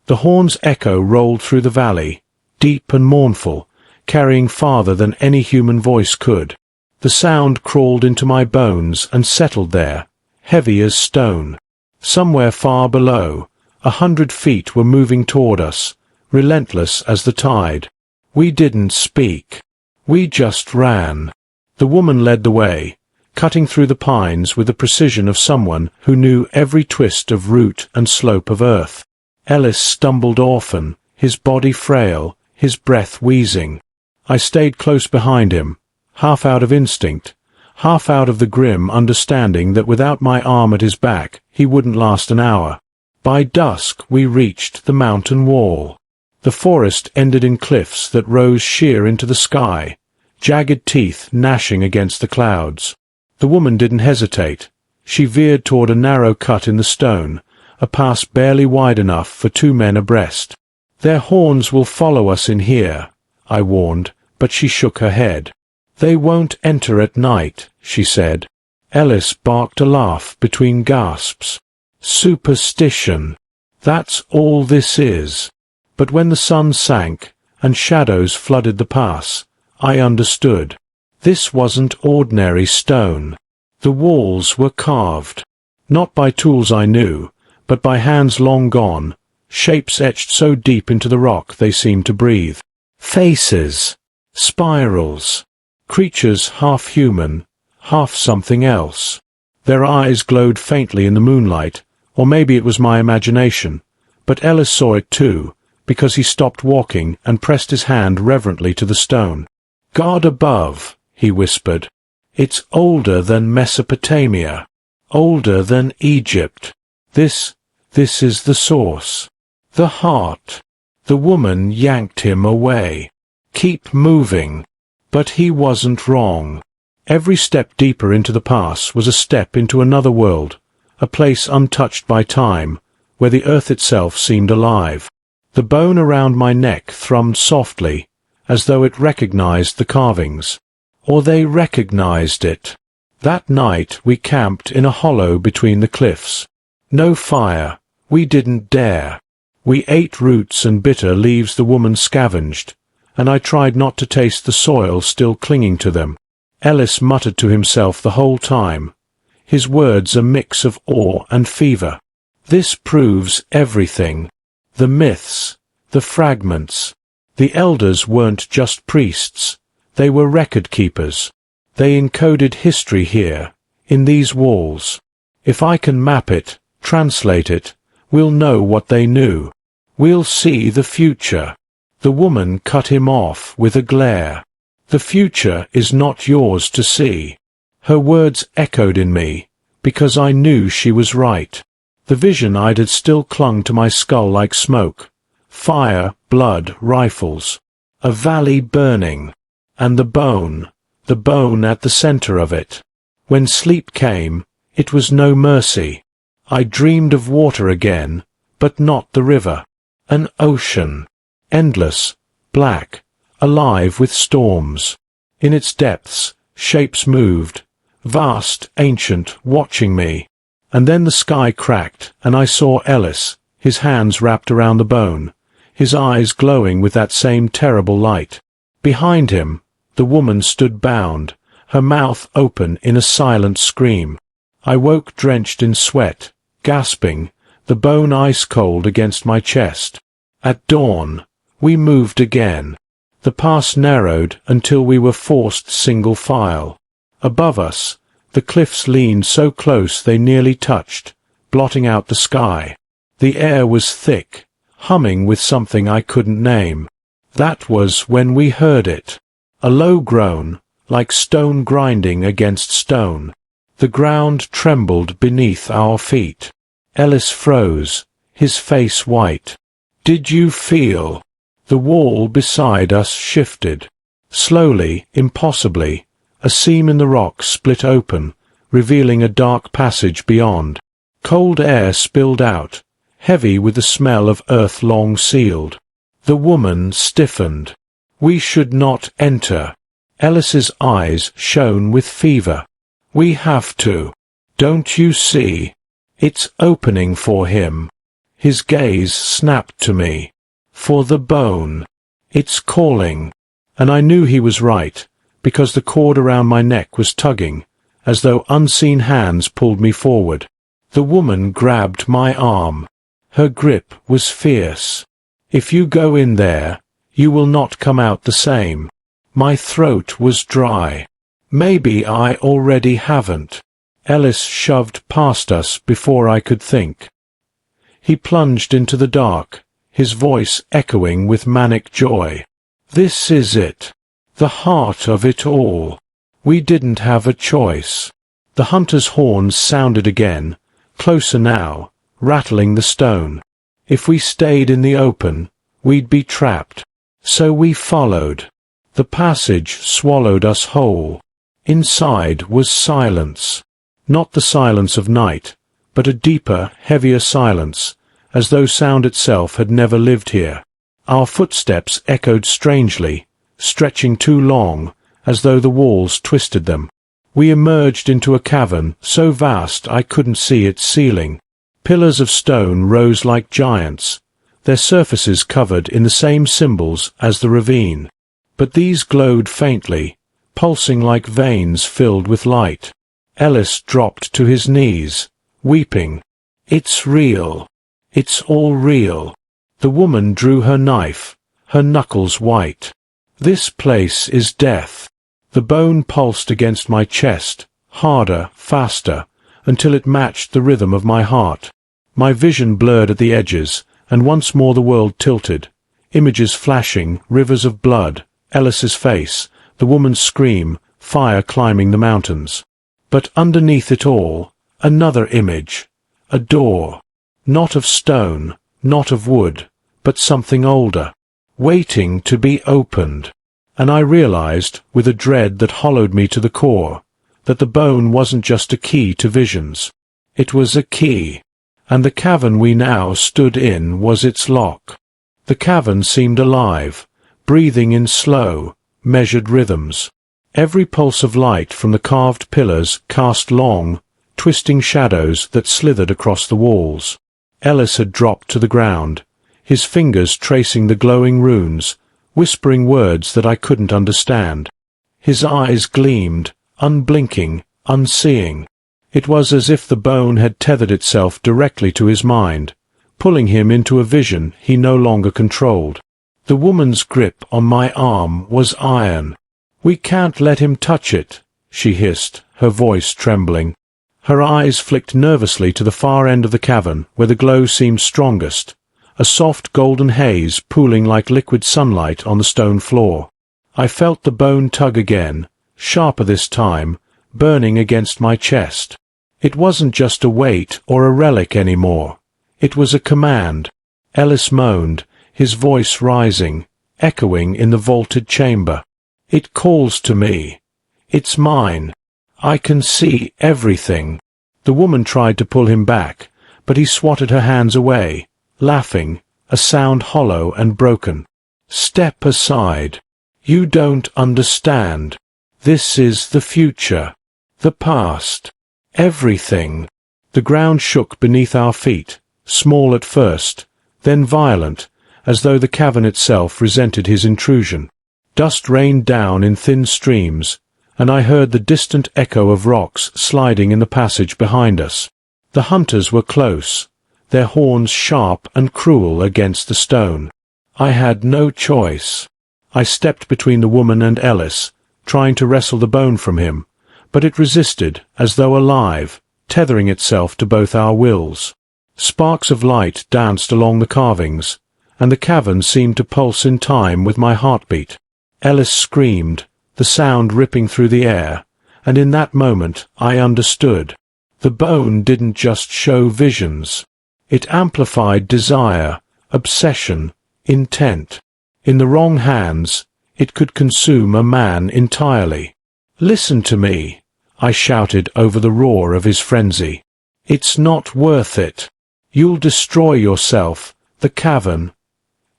The horn's echo rolled through the valley, deep and mournful, carrying farther than any human voice could. The sound crawled into my bones and settled there, heavy as stone. Somewhere far below, 100 feet were moving toward us, relentless as the tide. We didn't speak. We just ran. The woman led the way, cutting through the pines with the precision of someone who knew every twist of root and slope of earth. Ellis stumbled often, his body frail, his breath wheezing. I stayed close behind him, half out of instinct, half out of the grim understanding that without my arm at his back, he wouldn't last an hour. By dusk we reached the mountain wall. The forest ended in cliffs that rose sheer into the sky, jagged teeth gnashing against the clouds. The woman didn't hesitate. She veered toward a narrow cut in the stone, a pass barely wide enough for 2 men abreast. "Their horns will follow us in here," I warned, but she shook her head. "They won't enter at night," she said. Ellis barked a laugh between gasps. "Superstition. That's all this is." But when the sun sank and shadows flooded the pass, I understood. This wasn't ordinary stone. The walls were carved. Not by tools I knew, but by hands long gone, shapes etched so deep into the rock they seemed to breathe. Faces. Spirals. Creatures half human, half something else. Their eyes glowed faintly in the moonlight, or maybe it was my imagination, but Ellis saw it too, because he stopped walking and pressed his hand reverently to the stone. "God above," he whispered. "It's older than Mesopotamia, older than Egypt. This is the source. The heart." The woman yanked him away. "Keep moving." But he wasn't wrong. Every step deeper into the pass was a step into another world, a place untouched by time, where the earth itself seemed alive. The bone around my neck thrummed softly, as though it recognized the carvings. Or they recognized it. That night we camped in a hollow between the cliffs. No fire. We didn't dare. We ate roots and bitter leaves the woman scavenged, and I tried not to taste the soil still clinging to them. Ellis muttered to himself the whole time, his words a mix of awe and fever. "This proves everything. The myths, the fragments. The elders weren't just priests. They were record keepers. They encoded history here, in these walls. If I can map it, translate it, we'll know what they knew. We'll see the future." The woman cut him off with a glare. "The future is not yours to see." Her words echoed in me, because I knew she was right. The vision I'd had still clung to my skull like smoke. Fire, blood, rifles. A valley burning. And the bone at the center of it. When sleep came, it was no mercy. I dreamed of water again, but not the river. An ocean. Endless, black, alive with storms. In its depths, shapes moved, vast, ancient, watching me. And then the sky cracked, and I saw Ellis, his hands wrapped around the bone, his eyes glowing with that same terrible light. Behind him, the woman stood bound, her mouth open in a silent scream. I woke drenched in sweat, gasping, the bone ice-cold against my chest. At dawn, we moved again. The pass narrowed until we were forced single file. Above us, the cliffs leaned so close they nearly touched, blotting out the sky. The air was thick, humming with something I couldn't name. That was when we heard it. A low groan, like stone grinding against stone. The ground trembled beneath our feet. Ellis froze, his face white. "Did you feel?" The wall beside us shifted. Slowly, impossibly, a seam in the rock split open, revealing a dark passage beyond. Cold air spilled out, heavy with the smell of earth long sealed. The woman stiffened. "We should not enter." Ellis's eyes shone with fever. "We have to. Don't you see? It's opening for him." His gaze snapped to me. "For the bone. It's calling." And I knew he was right, because the cord around my neck was tugging, as though unseen hands pulled me forward. The woman grabbed my arm. Her grip was fierce. "If you go in there, you will not come out the same." My throat was dry. Maybe I already haven't. Ellis shoved past us before I could think. He plunged into the dark, his voice echoing with manic joy. "This is it. The heart of it all. We didn't have a choice." The hunter's horns sounded again, closer now, rattling the stone. If we stayed in the open, we'd be trapped. So we followed. The passage swallowed us whole. Inside was silence. Not the silence of night, but a deeper, heavier silence, as though sound itself had never lived here. Our footsteps echoed strangely, stretching too long, as though the walls twisted them. We emerged into a cavern so vast I couldn't see its ceiling. Pillars of stone rose like giants, their surfaces covered in the same symbols as the ravine. But these glowed faintly, pulsing like veins filled with light. Ellis dropped to his knees, weeping. "It's real. It's all real." The woman drew her knife, her knuckles white. "This place is death." The bone pulsed against my chest, harder, faster, until it matched the rhythm of my heart. My vision blurred at the edges, and once more the world tilted. Images flashing, rivers of blood, Ellis's face, the woman's scream, fire climbing the mountains. But underneath it all, another image. A door. Not of stone, not of wood, but something older, waiting to be opened. And I realized, with a dread that hollowed me to the core, that the bone wasn't just a key to visions. It was a key, and the cavern we now stood in was its lock. The cavern seemed alive, breathing in slow, measured rhythms. Every pulse of light from the carved pillars cast long, twisting shadows that slithered across the walls. Ellis had dropped to the ground, his fingers tracing the glowing runes, whispering words that I couldn't understand. His eyes gleamed, unblinking, unseeing. It was as if the bone had tethered itself directly to his mind, pulling him into a vision he no longer controlled. The woman's grip on my arm was iron. "We can't let him touch it," she hissed, her voice trembling. Her eyes flicked nervously to the far end of the cavern, where the glow seemed strongest, a soft golden haze pooling like liquid sunlight on the stone floor. I felt the bone tug again, sharper this time, burning against my chest. It wasn't just a weight or a relic anymore. It was a command. Ellis moaned, his voice rising, echoing in the vaulted chamber. "It calls to me. It's mine. I can see everything." The woman tried to pull him back, but he swatted her hands away, laughing, a sound hollow and broken. "Step aside. You don't understand. This is the future. The past. Everything." The ground shook beneath our feet, small at first, then violent, as though the cavern itself resented his intrusion. Dust rained down in thin streams, and I heard the distant echo of rocks sliding in the passage behind us. The hunters were close, their horns sharp and cruel against the stone. I had no choice. I stepped between the woman and Ellis, trying to wrestle the bone from him, but it resisted, as though alive, tethering itself to both our wills. Sparks of light danced along the carvings, and the cavern seemed to pulse in time with my heartbeat. Ellis screamed, the sound ripping through the air, and in that moment I understood. The bone didn't just show visions. It amplified desire, obsession, intent. In the wrong hands, it could consume a man entirely. "Listen to me," I shouted over the roar of his frenzy. "It's not worth it. You'll destroy yourself, the cavern,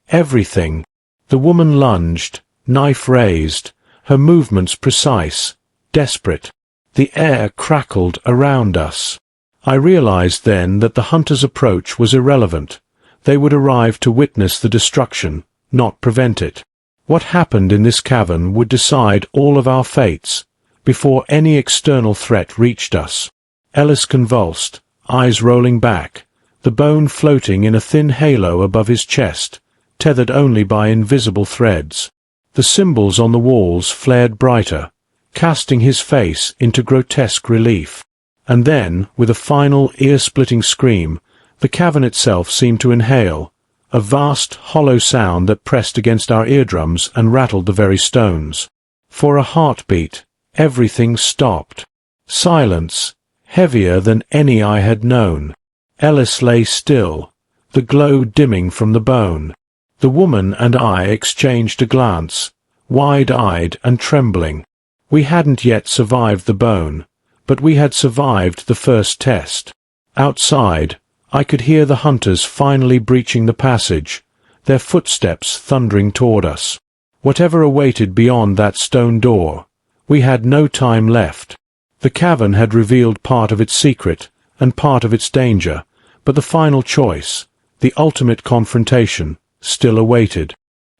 everything." The woman lunged, knife raised, her movements precise, desperate. The air crackled around us. I realized then that the hunter's approach was irrelevant. They would arrive to witness the destruction, not prevent it. What happened in this cavern would decide all of our fates, before any external threat reached us. Ellis convulsed, eyes rolling back, the bone floating in a thin halo above his chest, tethered only by invisible threads. The symbols on the walls flared brighter, casting his face into grotesque relief. And then, with a final ear-splitting scream, the cavern itself seemed to inhale, a vast, hollow sound that pressed against our eardrums and rattled the very stones. For a heartbeat, everything stopped. Silence, heavier than any I had known. Ellis lay still, the glow dimming from the bone. The woman and I exchanged a glance, wide-eyed and trembling. We hadn't yet survived the bone, but we had survived the first test. Outside, I could hear the hunters finally breaching the passage, their footsteps thundering toward us. Whatever awaited beyond that stone door, we had no time left. The cavern had revealed part of its secret and part of its danger, but the final choice, the ultimate confrontation, still awaited.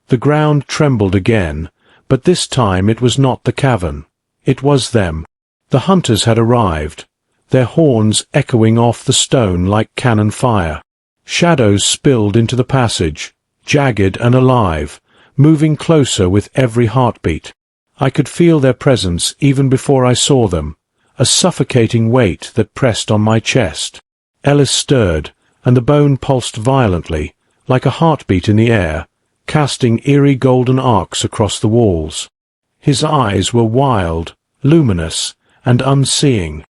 The ground trembled again, but this time it was not the cavern. It was them. The hunters had arrived, their horns echoing off the stone like cannon fire. Shadows spilled into the passage, jagged and alive, moving closer with every heartbeat. I could feel their presence even before I saw them, a suffocating weight that pressed on my chest. Ellis stirred, and the bone pulsed violently, like a heartbeat in the air, casting eerie golden arcs across the walls. His eyes were wild, luminous, and unseeing.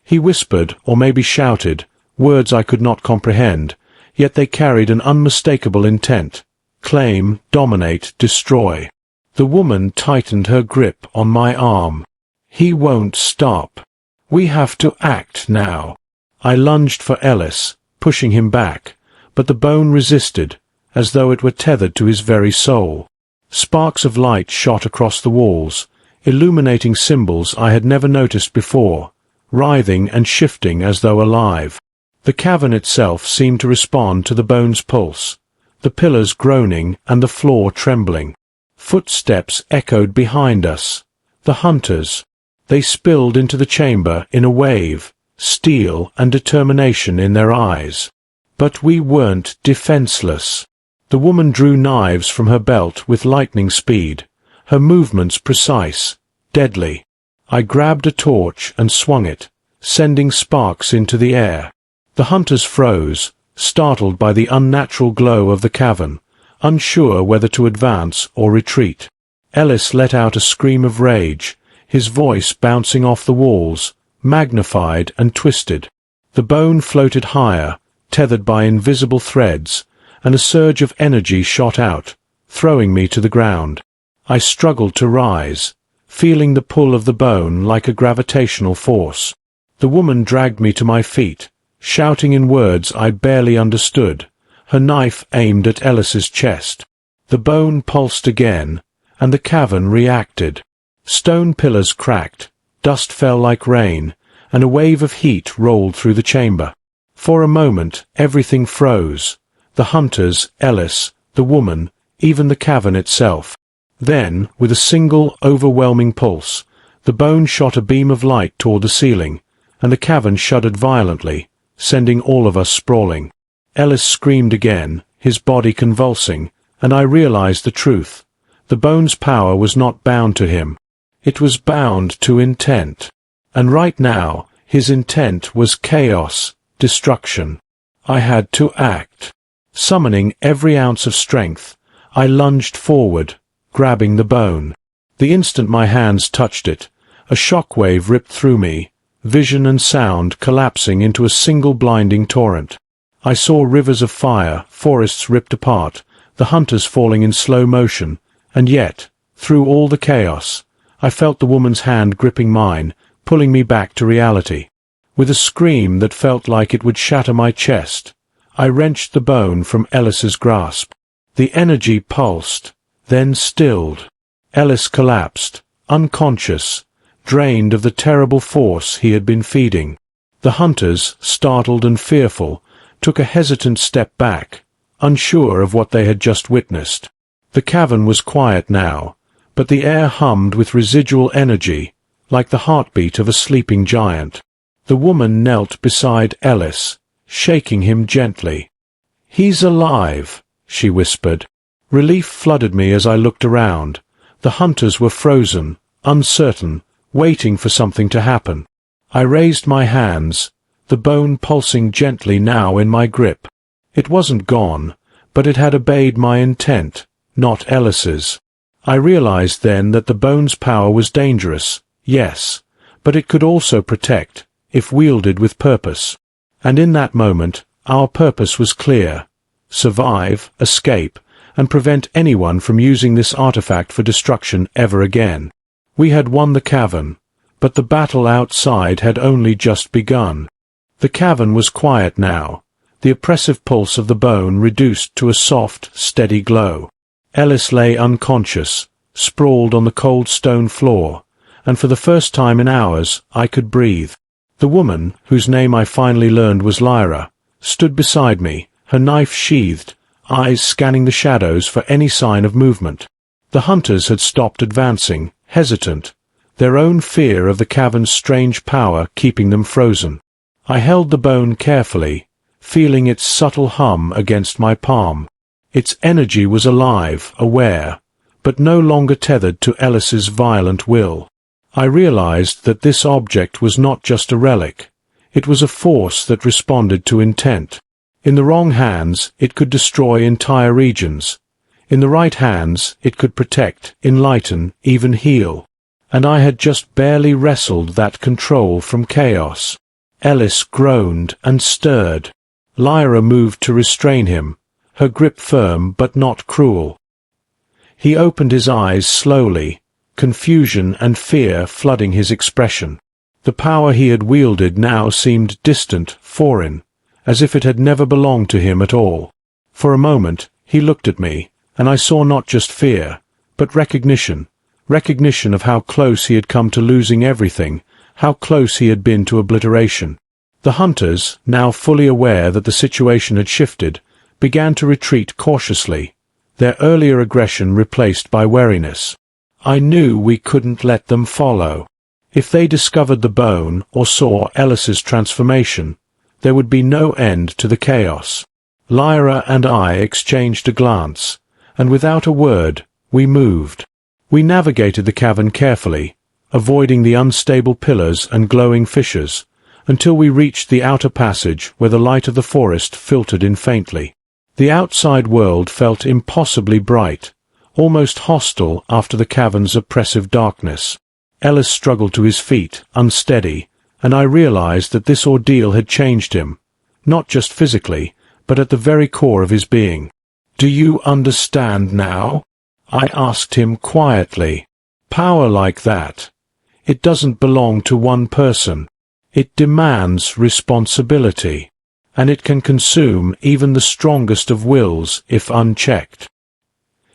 He whispered, or maybe shouted, words I could not comprehend, yet they carried an unmistakable intent: claim, dominate, destroy. The woman tightened her grip on my arm. He won't stop. We have to act now. I lunged for Ellis, pushing him back, but the bone resisted, as though it were tethered to his very soul. Sparks of light shot across the walls, illuminating symbols I had never noticed before, writhing and shifting as though alive. The cavern itself seemed to respond to the bone's pulse, the pillars groaning and the floor trembling. Footsteps echoed behind us. The hunters. They spilled into the chamber in a wave, steel and determination in their eyes. But we weren't defenseless. The woman drew knives from her belt with lightning speed, her movements precise, deadly. I grabbed a torch and swung it, sending sparks into the air. The hunters froze, startled by the unnatural glow of the cavern, unsure whether to advance or retreat. Ellis let out a scream of rage, his voice bouncing off the walls, magnified and twisted. The bone floated higher, tethered by invisible threads, and a surge of energy shot out, throwing me to the ground. I struggled to rise, feeling the pull of the bone like a gravitational force. The woman dragged me to my feet, shouting in words I barely understood, her knife aimed at Ellis's chest. The bone pulsed again, and the cavern reacted. Stone pillars cracked, dust fell like rain, and a wave of heat rolled through the chamber. For a moment, everything froze. The hunters, Ellis, the woman, even the cavern itself. Then, with a single, overwhelming pulse, the bone shot a beam of light toward the ceiling, and the cavern shuddered violently, sending all of us sprawling. Ellis screamed again, his body convulsing, and I realized the truth. The bone's power was not bound to him. It was bound to intent. And right now, his intent was chaos, destruction. I had to act. Summoning every ounce of strength, I lunged forward, grabbing the bone. The instant my hands touched it, a shockwave ripped through me, vision and sound collapsing into a single blinding torrent. I saw rivers of fire, forests ripped apart, the hunters falling in slow motion, and yet, through all the chaos, I felt the woman's hand gripping mine, pulling me back to reality. With a scream that felt like it would shatter my chest, I wrenched the bone from Ellis's grasp. The energy pulsed, then stilled. Ellis collapsed, unconscious, drained of the terrible force he had been feeding. The hunters, startled and fearful, took a hesitant step back, unsure of what they had just witnessed. The cavern was quiet now, but the air hummed with residual energy, like the heartbeat of a sleeping giant. The woman knelt beside Ellis, shaking him gently. "He's alive," she whispered. Relief flooded me as I looked around. The hunters were frozen, uncertain, waiting for something to happen. I raised my hands, the bone pulsing gently now in my grip. It wasn't gone, but it had obeyed my intent, not Ellis's. I realized then that the bone's power was dangerous, yes, but it could also protect, if wielded with purpose. And in that moment, our purpose was clear: survive, escape, and prevent anyone from using this artifact for destruction ever again. We had won the cavern, but the battle outside had only just begun. The cavern was quiet now, the oppressive pulse of the bone reduced to a soft, steady glow. Ellis lay unconscious, sprawled on the cold stone floor, and for the first time in hours I could breathe. The woman, whose name I finally learned was Lyra, stood beside me, her knife sheathed, eyes scanning the shadows for any sign of movement. The hunters had stopped advancing, hesitant, their own fear of the cavern's strange power keeping them frozen. I held the bone carefully, feeling its subtle hum against my palm. Its energy was alive, aware, but no longer tethered to Ellis's violent will. I realized that this object was not just a relic. It was a force that responded to intent. In the wrong hands, it could destroy entire regions. In the right hands, it could protect, enlighten, even heal. And I had just barely wrestled that control from chaos. Ellis groaned and stirred. Lyra moved to restrain him, her grip firm but not cruel. He opened his eyes slowly, confusion and fear flooding his expression. The power he had wielded now seemed distant, foreign, as if it had never belonged to him at all. For a moment, he looked at me, and I saw not just fear, but recognition of how close he had come to losing everything, how close he had been to obliteration. The hunters, now fully aware that the situation had shifted, began to retreat cautiously, their earlier aggression replaced by wariness. I knew we couldn't let them follow. If they discovered the bone or saw Ellis's transformation, there would be no end to the chaos. Lyra and I exchanged a glance, and without a word, we moved. We navigated the cavern carefully, avoiding the unstable pillars and glowing fissures, until we reached the outer passage where the light of the forest filtered in faintly. The outside world felt impossibly bright, almost hostile after the cavern's oppressive darkness. Ellis struggled to his feet, unsteady, and I realized that this ordeal had changed him, not just physically, but at the very core of his being. "Do you understand now?" I asked him quietly. "Power like that, it doesn't belong to one person. It demands responsibility, and it can consume even the strongest of wills if unchecked."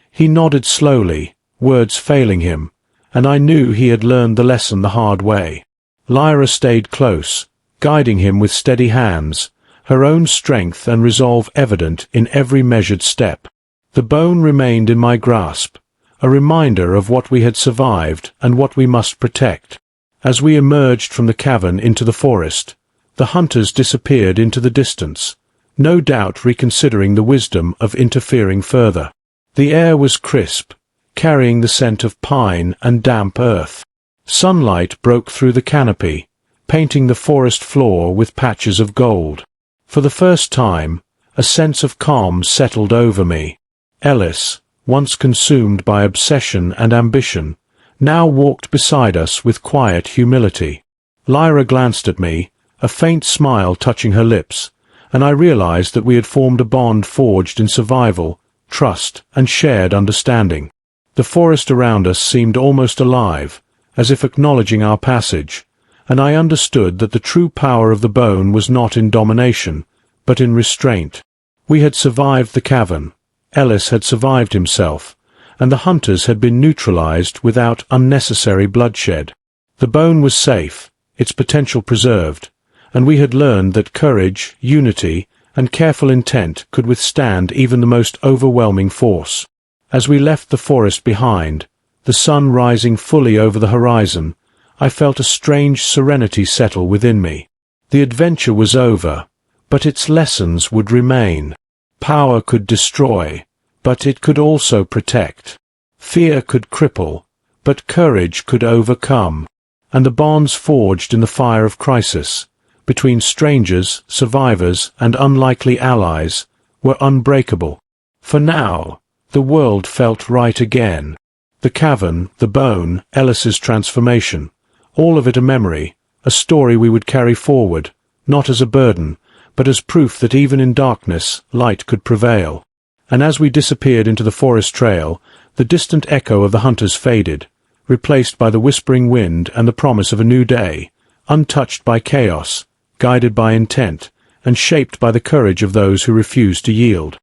He nodded slowly, words failing him, and I knew he had learned the lesson the hard way. Lyra stayed close, guiding him with steady hands, her own strength and resolve evident in every measured step. The bone remained in my grasp, a reminder of what we had survived and what we must protect. As we emerged from the cavern into the forest, the hunters disappeared into the distance, no doubt reconsidering the wisdom of interfering further. The air was crisp, carrying the scent of pine and damp earth. Sunlight broke through the canopy, painting the forest floor with patches of gold. For the first time, a sense of calm settled over me. Ellis, once consumed by obsession and ambition, now walked beside us with quiet humility. Lyra glanced at me, a faint smile touching her lips, and I realized that we had formed a bond forged in survival, trust, and shared understanding. The forest around us seemed almost alive, as if acknowledging our passage, and I understood that the true power of the bone was not in domination, but in restraint. We had survived the cavern, Ellis had survived himself, and the hunters had been neutralized without unnecessary bloodshed. The bone was safe, its potential preserved, and we had learned that courage, unity, and careful intent could withstand even the most overwhelming force. As we left the forest behind, the sun rising fully over the horizon, I felt a strange serenity settle within me. The adventure was over, but its lessons would remain. Power could destroy, but it could also protect. Fear could cripple, but courage could overcome. And the bonds forged in the fire of crisis, between strangers, survivors, and unlikely allies, were unbreakable. For now, the world felt right again. The cavern, the bone, Ellis's transformation, all of it a memory, a story we would carry forward, not as a burden, but as proof that even in darkness, light could prevail. And as we disappeared into the forest trail, the distant echo of the hunters faded, replaced by the whispering wind and the promise of a new day, untouched by chaos, guided by intent, and shaped by the courage of those who refused to yield.